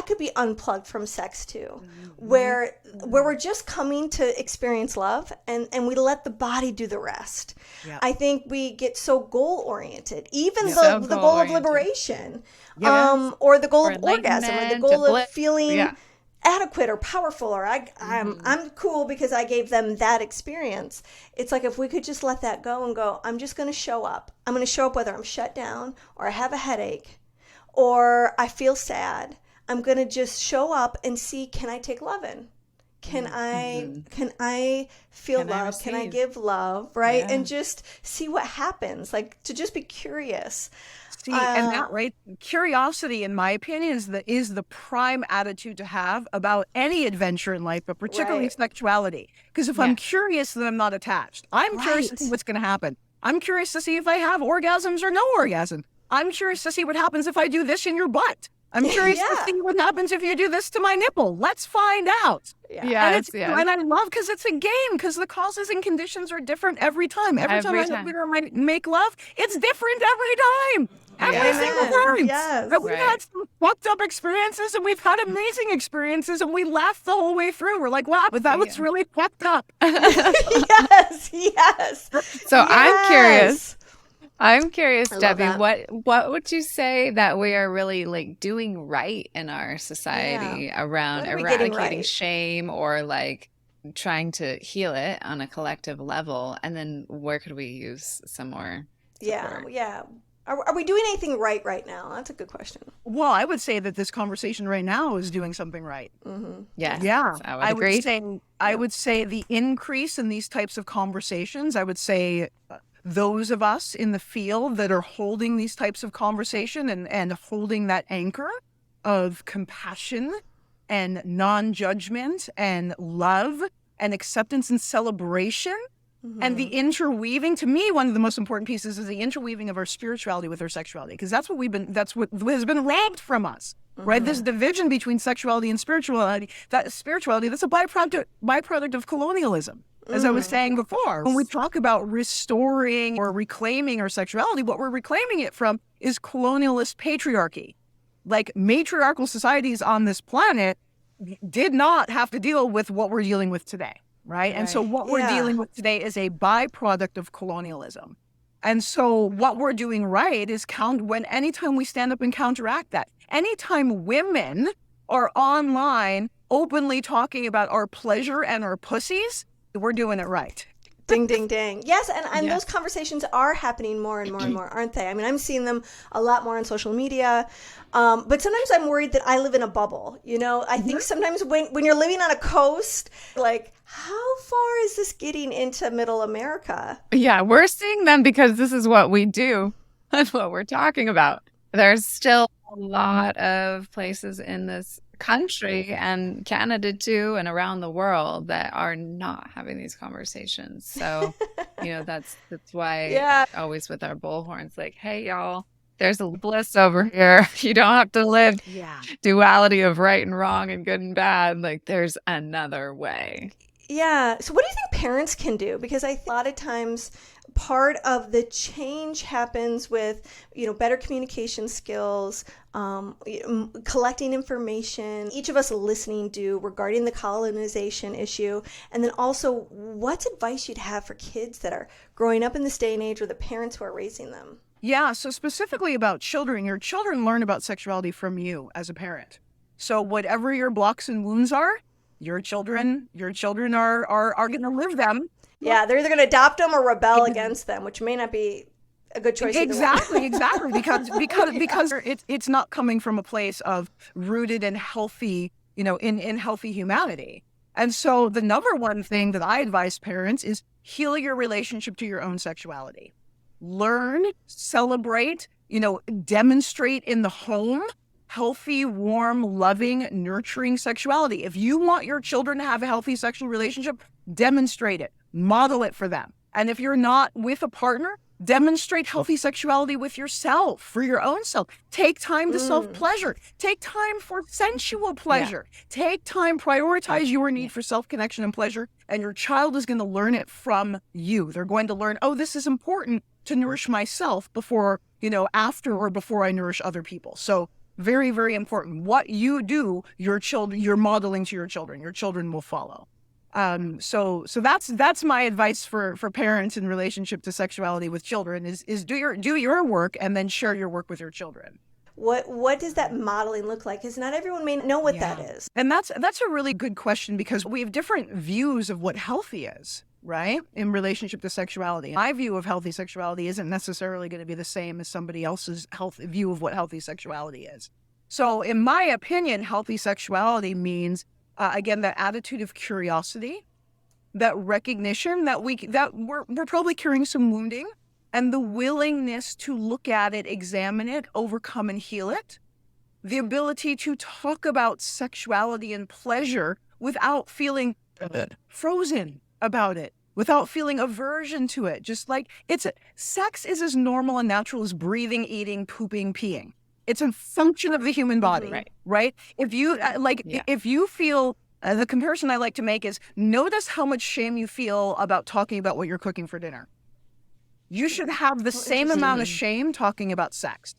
B: could be unplugged from sex too, where we're just coming to experience love and we let the body do the rest.
D: Yeah.
B: I think we get so goal oriented, even
A: So
B: the goal of
A: goal-oriented.
B: liberation,
D: Yes.
B: or the goal
A: Or
B: of orgasm, or the
A: enlightenment,
B: goal
A: or
B: of
A: bliss.
B: feeling
A: Yeah.
B: adequate or powerful, or I'm cool because I gave them that experience. It's like if we could just let that go and go, I'm just going to show up. I'm going to show up whether I'm shut down or I have a headache or I feel sad. I'm going to just show up and see, can I take love in? Can I feel
A: Can I
B: love? Can I
A: receive?
B: give love? Right?
A: Yeah.
B: And just see what happens. Like, to just be curious.
D: See, and that, right? Curiosity, in my opinion, is the prime attitude to have about any adventure in life, but particularly
B: Right.
D: sexuality. Because if I'm
A: Yeah.
D: curious, then I'm not attached. I'm curious to
B: Right.
D: see what's going to happen. I'm curious to see if I have orgasms or no orgasm. I'm curious to see what happens if I do this in your butt. I'm curious to
B: Yeah.
D: see what happens if you do this to my nipple. Let's find out. And
A: Yes,
D: it's
A: yes.
D: and I love because it's a game, because the causes and conditions are different every time. Every time I make love, it's different every time. Every
A: Yeah.
D: single
B: Amen.
D: time.
B: Yes.
D: But we've
A: Right.
D: had some fucked up experiences and we've had amazing experiences and we laughed the whole way through. We're like, wow, but that was
A: Yeah.
D: really fucked up.
B: Yes. Yes.
A: So I'm curious.
B: Yes.
A: I'm curious,
B: I love
A: Debbie,
B: that.
A: what would you say that we are really like doing right in our society around
B: What are we getting
A: eradicating
B: right?
A: shame or like trying to heal it on a collective level? And then where could we use some more
B: Yeah.
A: support?
B: Yeah. Are we doing anything right now? That's a good question.
D: Well, I would say that this conversation right now is doing something right.
B: Mm-hmm.
A: Yes,
D: Yeah,
A: I would agree.
D: I would say the increase in these types of conversations, I would say those of us in the field that are holding these types of conversation and holding that anchor of compassion and non-judgment and love and acceptance and celebration and the interweaving. To me, one of the most important pieces is the interweaving of our spirituality with our sexuality, because that's what has been robbed from us. Right, this division between sexuality and spirituality, that's a byproduct of colonialism. As I was saying before, when we talk about restoring or reclaiming our sexuality, what we're reclaiming it from is colonialist patriarchy. Like, matriarchal societies on this planet did not have to deal with what we're dealing with today, right? And so what we're
B: Yeah.
D: dealing with today is a byproduct of colonialism. And so what we're doing right is anytime we stand up and counteract that, anytime women are online openly talking about our pleasure and our pussies, we're doing it right.
B: Ding, ding, ding. Yes, and
A: Yeah.
B: those conversations are happening more and more and more, aren't they? I mean, I'm seeing them a lot more on social media. But sometimes I'm worried that I live in a bubble. You know, I think sometimes when you're living on a coast, like, how far is this getting into middle America?
A: Yeah, we're seeing them because this is what we do. That's what we're talking about. There's still a lot of places in this country and Canada too and around the world that are not having these conversations. So, that's why always with our bullhorns, like, hey, y'all, there's a bliss over here. You don't have to live duality of right and wrong and good and bad. Like, there's another way.
B: Yeah. So what do you think parents can do? Because I think a lot of times part of the change happens with, better communication skills, collecting information, each of us listening to regarding the colonization issue. And then also, what's advice you'd have for kids that are growing up in this day and age, or the parents who are raising them?
D: Yeah, so specifically about children, your children learn about sexuality from you as a parent. So whatever your blocks and wounds are, your children are going to live them.
B: Yeah, they're either going to adopt them or rebel against them, which may not be a good choice.
D: Exactly, because it's not coming from a place of rooted and healthy, in healthy humanity. And so the number one thing that I advise parents is heal your relationship to your own sexuality. Learn, celebrate, demonstrate in the home healthy, warm, loving, nurturing sexuality. If you want your children to have a healthy sexual relationship, demonstrate it, model it for them. And if you're not with a partner, demonstrate healthy sexuality with yourself, for your own self. Take time to self-pleasure. Take time for sensual pleasure. Yeah. Take time, prioritize your need for self-connection and pleasure, and your child is going to learn it from you. They're going to learn, oh, this is important to nourish myself before, after or before I nourish other people. So very, very important. What you do, you're modeling to your children. Your children will follow. So that's my advice for parents in relationship to sexuality with children is do your work and then share your work with your children.
B: What does that modeling look like? Because not everyone may know what that is.
D: And that's a really good question, because we have different views of what healthy is, right? In relationship to sexuality. My view of healthy sexuality isn't necessarily going to be the same as somebody else's view of what healthy sexuality is. So in my opinion, healthy sexuality means again, that attitude of curiosity, that recognition that we're probably carrying some wounding, and the willingness to look at it, examine it, overcome and heal it. The ability to talk about sexuality and pleasure without feeling frozen about it, without feeling aversion to it. Just like sex is as normal and natural as breathing, eating, pooping, peeing. It's a function of the human body, right? If you if you feel, the comparison I like to make is, notice how much shame you feel about talking about what you're cooking for dinner. You should have the same amount of shame talking about sex.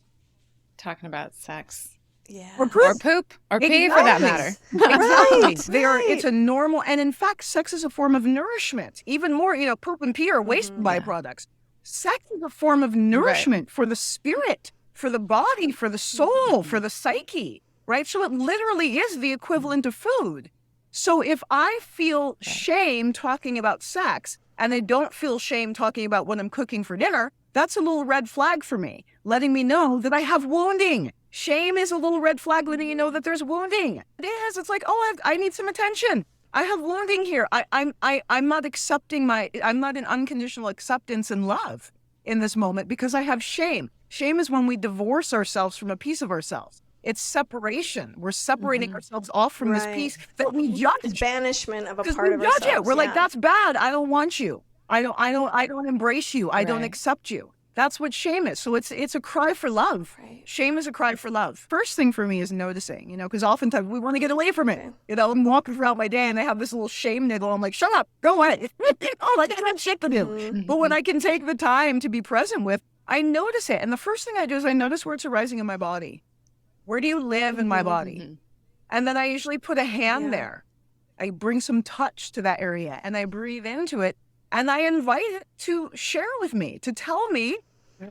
A: Talking about sex.
B: Yeah.
A: Or poop. Or pee, for that matter.
D: Exactly. It's a normal, and in fact, sex is a form of nourishment. Even more, poop and pee are waste byproducts. Sex is a form of nourishment for the spirit, for the body, for the soul, for the psyche, right? So it literally is the equivalent of food. So if I feel shame talking about sex and I don't feel shame talking about what I'm cooking for dinner, that's a little red flag for me, letting me know that I have wounding. Shame is a little red flag letting you know that there's wounding. It is. It's like, oh, I need some attention. I have wounding here. I'm not accepting I'm not in unconditional acceptance and love in this moment because I have shame. Shame is when we divorce ourselves from a piece of ourselves. It's separation. We're separating ourselves off from this piece that we judge.
B: It's banishment of a part of ourselves.
D: Because we judge it. We're like, that's bad. I don't want you. I don't embrace you. I don't accept you. That's what shame is. So it's a cry for love. Right. Shame is a cry for love. First thing for me is noticing, because oftentimes we want to get away from it. I'm walking throughout my day and I have this little shame niggle. I'm like, shut up, go away. I got shit to do. But when I can take the time to be present with, I notice it. And the first thing I do is I notice where it's arising in my body. Where do you live in my body? And then I usually put a hand there. I bring some touch to that area and I breathe into it. And I invite it to share with me, to tell me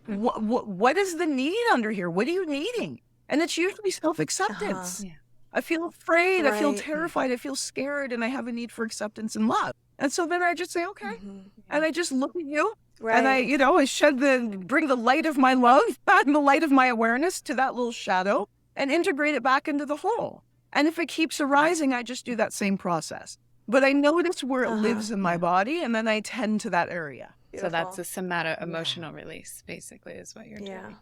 D: what is the need under here? What are you needing? And it's usually self-acceptance. I feel afraid. I feel terrified. I feel scared. And I have a need for acceptance and love. And so then I just say, okay. And I just look at you. And I bring the light of my love and the light of my awareness to that little shadow and integrate it back into the whole. And if it keeps arising, I just do that same process. But I notice where it lives in my body, and then I tend to that area.
A: Beautiful. So that's a somatic emotional release, basically, is what you're doing.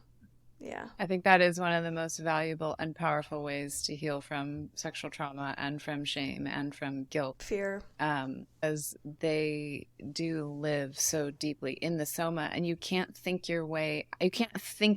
B: Yeah.
A: I think that is one of the most valuable and powerful ways to heal from sexual trauma and from shame and from guilt.
B: Fear.
A: As they do live so deeply in the soma, and you can't think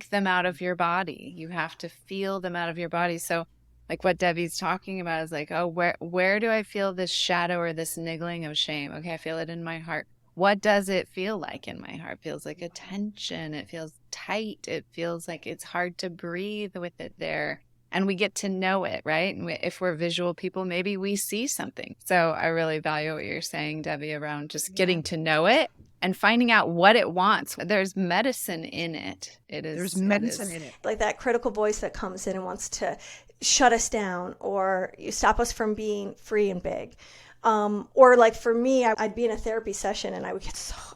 A: them out of your body. You have to feel them out of your body. So like what Debbie's talking about is like, oh, where do I feel this shadow or this niggling of shame? Okay, I feel it in my heart. What does it feel like in my heart? It feels like a tension. It feels tight. It feels like it's hard to breathe with it there. And we get to know it, right? And if we're visual people, maybe we see something. So I really value what you're saying, Debbie, around just getting to know it and finding out what it wants. There's medicine in it.
D: There's medicine in it.
B: Like that critical voice that comes in and wants to shut us down or you stop us from being free and big. Or like for me, I'd be in a therapy session and I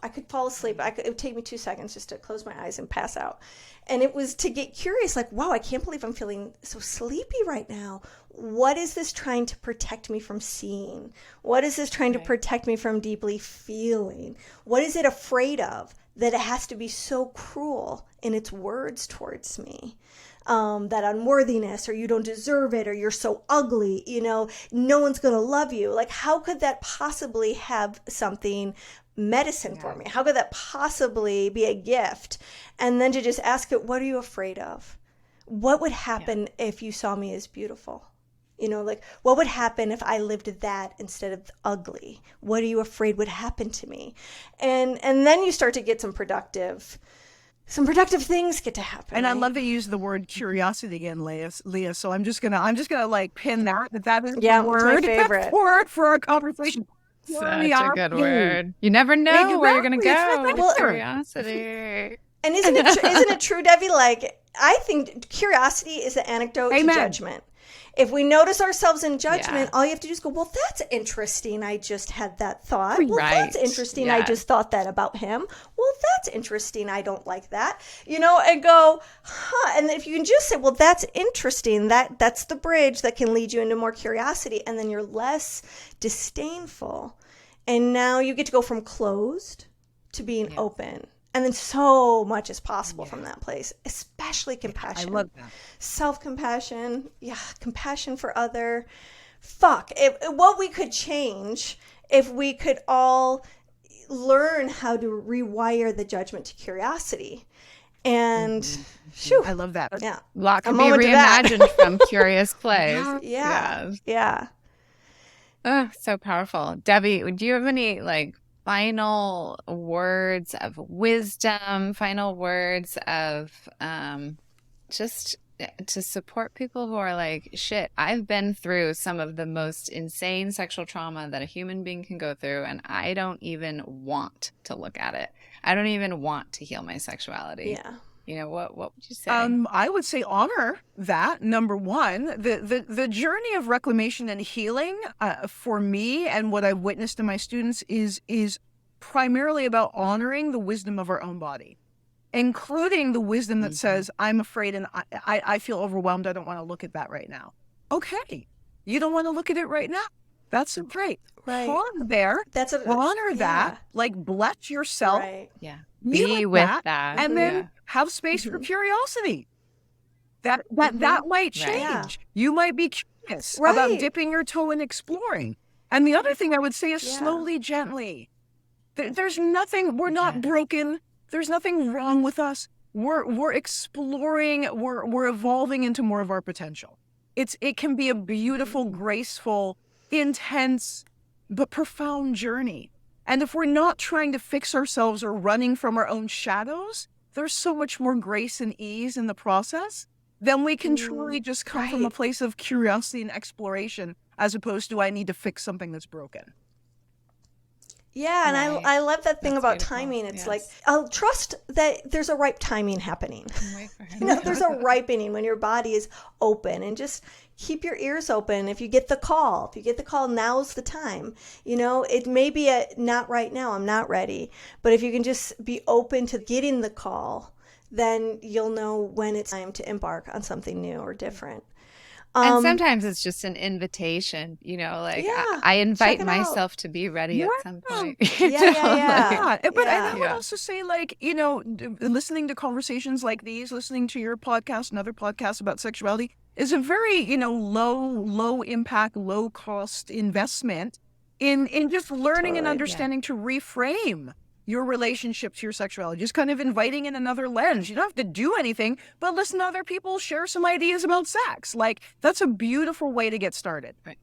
B: could fall asleep. It would take me 2 seconds just to close my eyes and pass out. And it was to get curious, like, wow, I can't believe I'm feeling so sleepy right now. What is this trying to protect me from seeing? What is this trying to protect me from deeply feeling? What is it afraid of that it has to be so cruel in its words towards me? That unworthiness, or you don't deserve it, or you're so ugly, no one's going to love you. Like, how could that possibly have something medicine for me? How could that possibly be a gift? And then to just ask it, what are you afraid of? What would happen if you saw me as beautiful? Like, what would happen if I lived that instead of ugly? What are you afraid would happen to me? And then you start to get some productive things get to happen.
D: And I love that you use the word curiosity again, Leah. So I'm just gonna like pin that is the word.
B: It's my favorite
D: word for our conversation.
A: Such a good word. You never know where you're gonna go with curiosity.
B: And isn't it true, Devi? Like, I think curiosity is the antidote to judgment. If we notice ourselves in judgment, all you have to do is go, well, that's interesting. I just had that thought. Well, that's interesting. I just thought that about him. Well, that's interesting. I don't like that. And go, And if you can just say, well, that's interesting. That's the bridge that can lead you into more curiosity. And then you're less disdainful. And now you get to go from closed to being open. And then so much is possible from that place, especially compassion.
D: I love that.
B: Self-compassion, compassion for other. What we could change if we could all learn how to rewire the judgment to curiosity. And
D: I love that.
B: Yeah.
A: A lot can be reimagined from curious plays.
B: Yeah.
A: Oh, so powerful. Devi, do you have any final words of wisdom, final words of just to support people who are like, shit, I've been through some of the most insane sexual trauma that a human being can go through, and I don't even want to look at it. I don't even want to heal my sexuality.
B: Yeah.
A: What would you say?
D: I would say honor that, number one. The journey of reclamation and healing for me and what I've witnessed in my students is primarily about honoring the wisdom of our own body, including the wisdom that says, I'm afraid and I feel overwhelmed. I don't want to look at that right now. Okay. You don't want to look at it right now. That's great.
B: Right.
D: Honor there. Honor that. Like, bless yourself.
B: Right.
A: Yeah.
D: Be
A: Be
D: with
A: with that.
D: and then have space for curiosity. That might change.
B: Yeah.
D: You might be curious about dipping your toe and exploring. And the other thing I would say is slowly, gently. There's nothing. We're not broken. There's nothing wrong with us. We're exploring. We're evolving into more of our potential. It can be a beautiful, graceful, intense, but profound journey. And if we're not trying to fix ourselves or running from our own shadows, there's so much more grace and ease in the process. Then we can truly just come from a place of curiosity and exploration, as opposed to I need to fix something that's broken.
B: Yeah, and I love that thing about
A: beautiful.
B: timing. It's like, I'll trust that there's a ripe timing happening.
A: Wait for him.
B: There's a ripening when your body is open, and just keep your ears open. If you get the call, now's the time. It may be not right now, I'm not ready. But if you can just be open to getting the call, then you'll know when it's time to embark on something new or different.
A: And sometimes it's just an invitation, I invite myself to be ready at some point.
B: Yeah.
D: But I would also say, listening to conversations like these, listening to your podcast and other podcasts about sexuality is a very, low impact, low cost investment in just learning and understanding to reframe your relationship to your sexuality, just kind of inviting in another lens. You don't have to do anything, but listen to other people share some ideas about sex. That's a beautiful way to get started.
A: Right.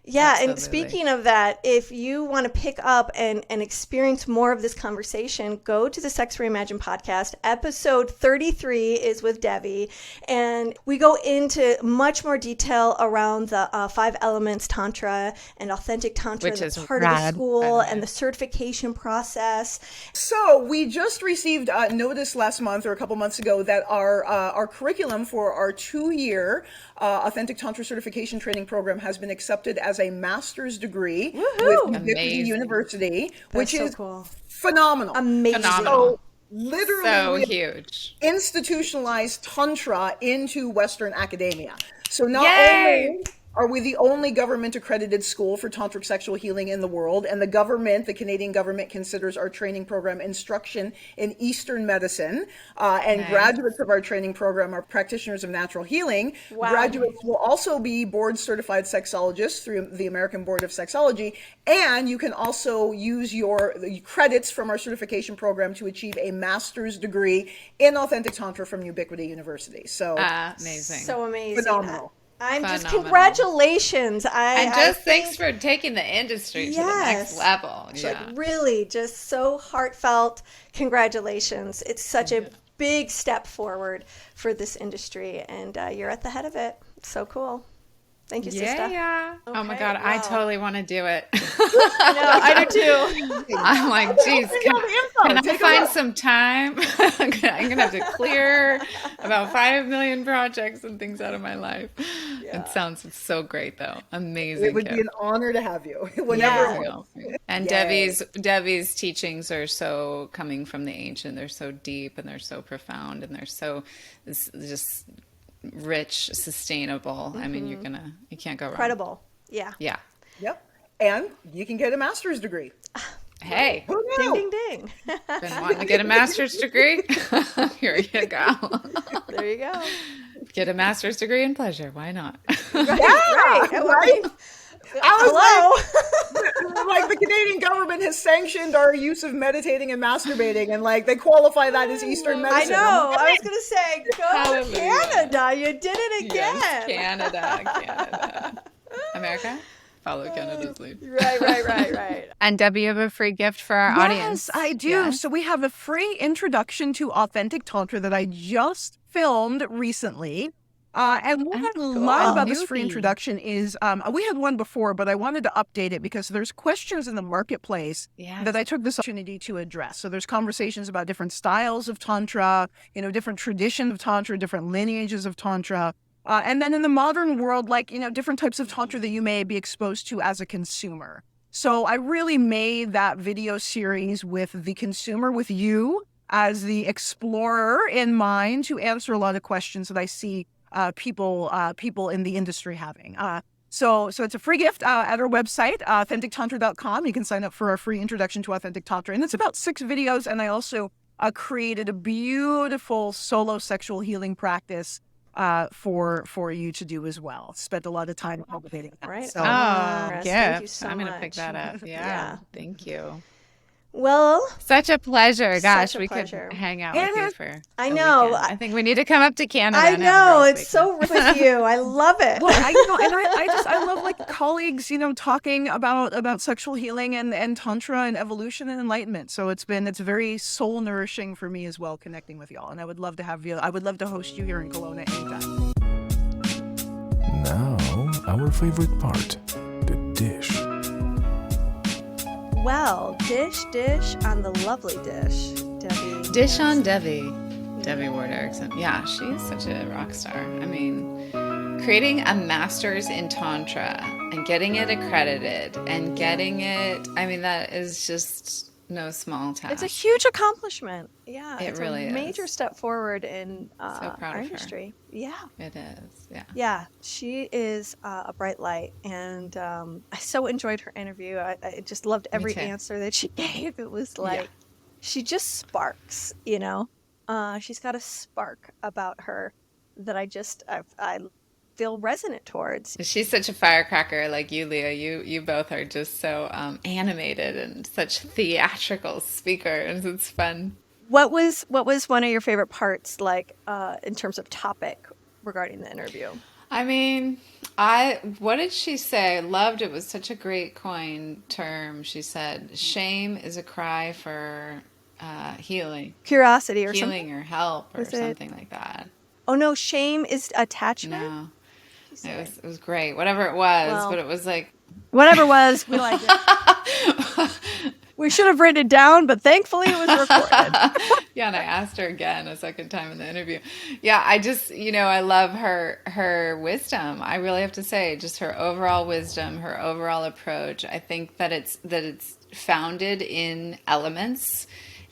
B: Yeah, and
A: Absolutely.
B: speaking of that, if you want to pick up and experience more of this conversation, go to the Sex Reimagined podcast. Episode 33 is with Devi, and we go into much more detail around the 5 elements Tantra and authentic Tantra,
A: Which
B: that's
A: is
B: part of the
A: rad, by
B: school,
A: the way.
B: and the certification process.
D: So we just received notice last month or a couple months ago that our curriculum for our 2-year Authentic Tantra Certification Training Program has been accepted as a master's degree with Ubiquity
A: Amazing.
D: University, which
B: so
D: is
B: cool.
D: phenomenal.
B: Amazing.
A: Phenomenal.
D: So literally,
A: So
D: we have
A: huge.
D: institutionalized Tantra into Western academia. So not
A: Yay!
D: only are we the only government accredited school for tantric sexual healing in the world, and the Canadian government considers our training program instruction in Eastern medicine, and
A: Nice.
D: graduates of our training program are practitioners of natural healing.
B: Wow.
D: Graduates will also be board certified sexologists through the American Board of Sexology, and you can also use the credits from our certification program to achieve a master's degree in authentic tantra from Ubiquity University. So
A: Amazing.
B: So amazing.
D: phenomenal.
B: I'm just,
A: Phenomenal.
B: congratulations.
A: and
B: I
A: just thanks
B: think-
A: for taking the industry to the
B: Yes.
A: next level.
B: It's
A: Yeah.
B: like really just so heartfelt. Congratulations. It's such a big step forward for this industry, and you're at the head of it. It's so cool. Thank you, sister.
A: Yeah. Oh my
B: Okay,
A: God, I
B: wow.
A: totally want to do it.
B: I know, I do too.
A: I'm like, geez, can I find some time? I'm gonna have to clear about 5 million projects and things out of my life. It sounds so great, though. Amazing.
D: It would be an honor to have you whenever.
A: Yeah. And
D: Yay.
A: Devi's teachings are so coming from the ancient. They're so deep and they're so profound and they're so just rich, sustainable. I mean, you can't go wrong.
B: Incredible. Yeah.
A: Yeah.
D: Yep. And you can get a master's degree.
A: Hey,
D: Who
B: Ding,
D: knew?
B: ding, ding.
A: been wanting to get a master's degree? Here you go.
B: There you go.
A: Get a master's degree in pleasure. Why not?
B: Right.
D: Right?
B: Hello.
D: Like the Canadian government has sanctioned our use of meditating and masturbating, and like they qualify that as Eastern
B: I
D: medicine.
B: know. I was going to say, go
A: Hallelujah.
B: Canada. You did it again.
A: Yes, Canada. America? Follow Canada's lead.
B: Right.
A: And Debbie, you have a free gift for our audience.
D: Yes,
A: I do.
D: So we have a free introduction to authentic tantra that I just filmed recently. And what I love about this free introduction is we had one before, but I wanted to update it because there's questions in the marketplace that I took this opportunity to address. So there's conversations about different styles of tantra, different traditions of tantra, different lineages of tantra. And then in the modern world, different types of tantra that you may be exposed to as a consumer. So I really made that video series with the consumer, with you as the explorer in mind, to answer a lot of questions that I see people in the industry having. So it's a free gift at our website, authentictantra.com. You can sign up for our free introduction to authentic tantra. And it's about 6 videos. And I also created a beautiful solo sexual healing practice for you to do as well. Spent a lot of time cultivating that.
B: Right.
D: So,
B: Thank you
A: gift.
B: so
A: I'm going to
B: much.
A: pick that up. Yeah. Thank you.
B: Well,
A: Such a pleasure. Gosh,
B: Such a
A: we
B: pleasure.
A: could hang out with you for
B: I
A: a
B: know.
A: weekend. I think we need to come up to Canada.
B: I
A: and have a
B: know.
A: girls'
B: It's so
A: weekend.
B: rich with you. I love it.
D: well, I love colleagues, talking about sexual healing and tantra and evolution and enlightenment. So it's very soul nourishing for me as well, connecting with y'all. And I would love to have you. I would love to host you here in Kelowna anytime.
C: Now, our favorite part, the dish.
B: Well, dish on the lovely dish, Debbie.
A: Dish on Devi. Devi Ward Erickson. Yeah, she is such a rock star. I mean, creating a master's in Tantra and getting it accredited and getting it, I mean, that is just no small task.
B: It's a huge accomplishment. Yeah,
A: It
B: it's
A: really
B: a major
A: is.
B: step forward in
A: So proud
B: our
A: of her.
B: industry. Yeah.
A: It is, yeah.
B: Yeah, she is a bright light, and I so enjoyed her interview. I just loved every
A: too.
B: answer that she gave. It was like, she just sparks, she's got a spark about her that I feel resonant towards.
A: She's such a firecracker, like you, Leah. You both are just so animated and such theatrical speakers. It's fun.
B: What was one of your favorite parts, like in terms of topic regarding the interview?
A: I mean, what did she say? I loved it. Was such a great coin term. She said, "Shame is a cry for healing,
B: Curiosity or something?
A: healing or help or
B: Was it?
A: something like that."
B: Oh no, shame is attachment.
A: No,
B: She said.
A: it was great. Whatever it was, but
B: Well,
A: it was like,
B: whatever it was, we liked it. We should have written it down, but thankfully it was recorded.
A: yeah. And I asked her again a second time in the interview. Yeah, I just, I love her wisdom. I really have to say, just her overall wisdom, her overall approach. I think that it's founded in elements.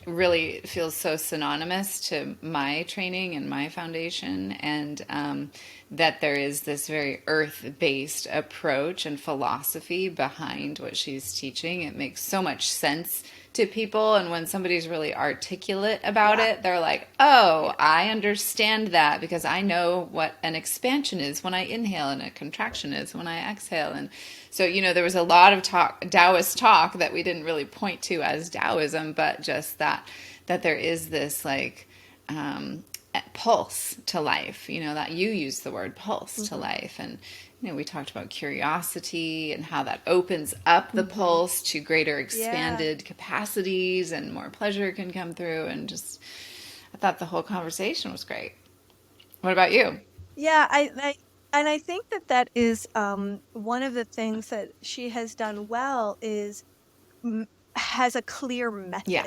A: Really feels so synonymous to my training and my foundation, and that there is this very earth-based approach and philosophy behind what she's teaching. It makes so much sense to people, and when somebody's really articulate about it, they're like, oh, I understand that because I know what an expansion is when I inhale and a contraction is when I exhale. And so, there was a lot of Taoist talk that we didn't really point to as Taoism, but just that there is this like pulse to life, that you use the word pulse to life. And, we talked about curiosity and how that opens up the pulse to greater expanded capacities and more pleasure can come through. And just, I thought the whole conversation was great. What about you?
B: Yeah, I think that is one of the things that she has done well is has a clear method.
A: Yeah.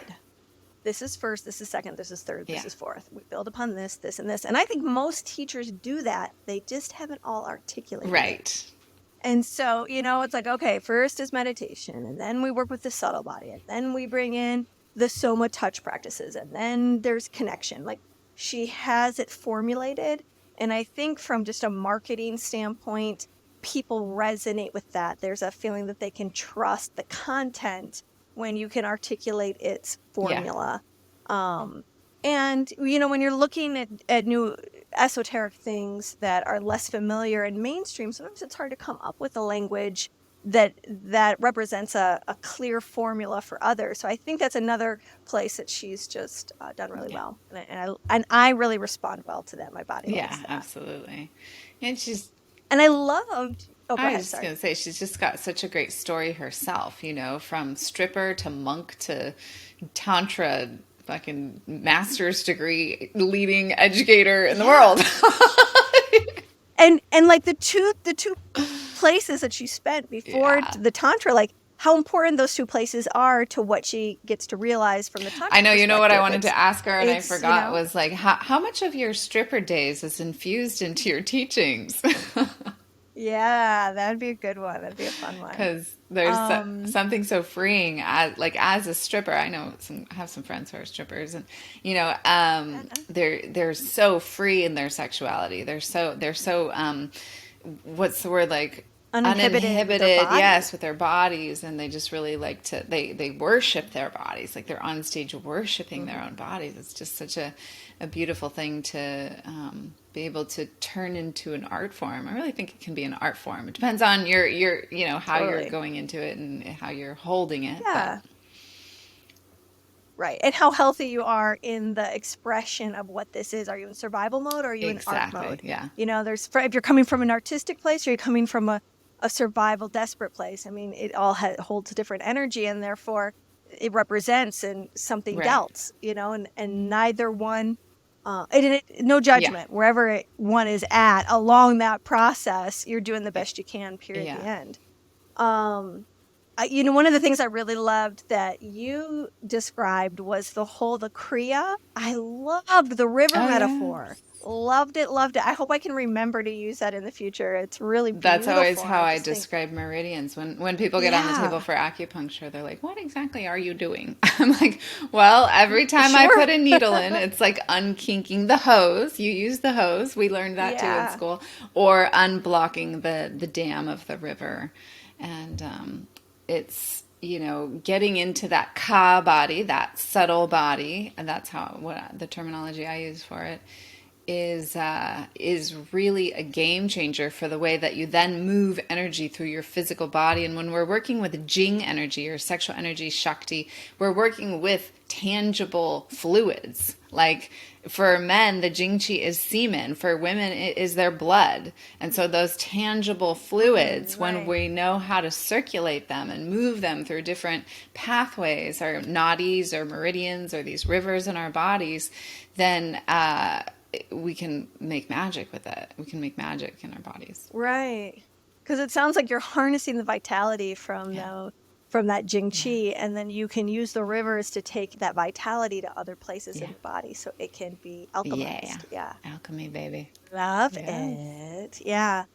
B: This is first, this is second, this is third, this
A: Yeah.
B: is fourth. We build upon this, this, and this. And I think most teachers do that. They just haven't all articulated it.
A: Right.
B: And so, it's like, okay, first is meditation, and then we work with the subtle body, and then we bring in the soma touch practices, and then there's connection. Like, she has it formulated. And I think from just a marketing standpoint, people resonate with that. There's a feeling that they can trust the content when you can articulate its formula. And, when you're looking at new esoteric things that are less familiar and mainstream, sometimes it's hard to come up with a language that represents a clear formula for others. So I think that's another place that she's just done really well. And I really respond well to that. My body likes that.
A: Absolutely. And
B: And I loved... Oh, go
A: I
B: ahead,
A: was just going to say, she's just got such a great story herself, from stripper to monk to Tantra, fucking master's degree leading educator in the world.
B: and like the two places that she spent before the Tantra, like how important those two places are to what she gets to realize from the Tantra
A: I know, what I
B: perspective.
A: wanted to ask her and I forgot was like, how much of your stripper days is infused into your teachings?
B: Yeah, that'd be a good one. That'd be a fun one.
A: Because there's something so freeing as a stripper. I know I have some friends who are strippers, and they're so free in their sexuality. They're so what's the word, like uninhibited, yes, with their bodies, and they just really like to they worship their bodies, like they're on stage worshiping their own bodies. It's just such a beautiful thing to be able to turn into an art form. I really think it can be an art form. It depends on your how you're going into it and how you're holding it.
B: Yeah. Right. And how healthy you are in the expression of what this is. Are you in survival mode or are you in art mode?
A: Yeah.
B: If you're coming from an artistic place or you're coming from a survival desperate place, I mean, it all holds a different energy, and therefore it represents something else, and neither one, no judgment, wherever one is at along that process, you're doing the best you can, period, at the end. One of the things I really loved that you described was the Kriya. I loved the river metaphor.
A: Yes.
B: Loved it. I hope I can remember to use that in the future. It's really beautiful.
A: That's always how I describe meridians. When people get on the table for acupuncture, they're like, what exactly are you doing? I'm like, well, every time I put a needle in, it's like unkinking the hose. You use the hose. We learned that too in school. Or unblocking the dam of the river. And it's, getting into that ka body, that subtle body, and that's the terminology I use for it, is really a game changer for the way that you then move energy through your physical body. And when we're working with Jing energy or sexual energy, Shakti, we're working with tangible fluids. Like for men, the Jing Qi is semen. For women, it is their blood. And so those tangible fluids, when we know how to circulate them and move them through different pathways or nadis or meridians or these rivers in our bodies, then we can make magic with it. We can make magic in our bodies.
B: Right. Because it sounds like you're harnessing the vitality from that Jing Qi, and then you can use the rivers to take that vitality to other places in the body so it can be alchemized. Yeah.
A: Alchemy, baby.
B: Love it. Yeah.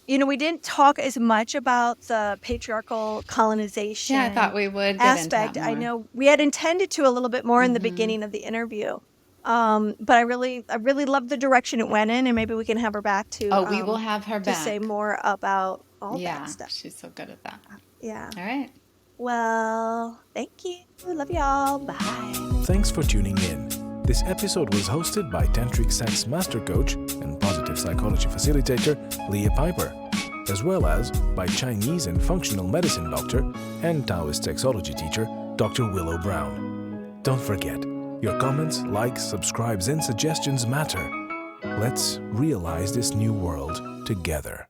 B: We didn't talk as much about the patriarchal colonization.
A: Yeah, I thought we would get
B: aspect.
A: into that more.
B: I know we had intended to a little bit more in the beginning of the interview. But I really love the direction it went in, and maybe we can have her back to.
A: We will have her back
B: to say more about all that stuff.
A: She's so good at that.
B: Yeah.
A: All right.
B: Well, thank you. Love y'all. Bye.
C: Thanks for tuning in. This episode was hosted by Tantric Sex Master Coach and Positive Psychology Facilitator Leah Piper, as well as by Chinese and Functional Medicine Doctor and Taoist Sexology Teacher Dr. Willow Brown. Don't forget, your comments, likes, subscribes, and suggestions matter. Let's realize this new world together.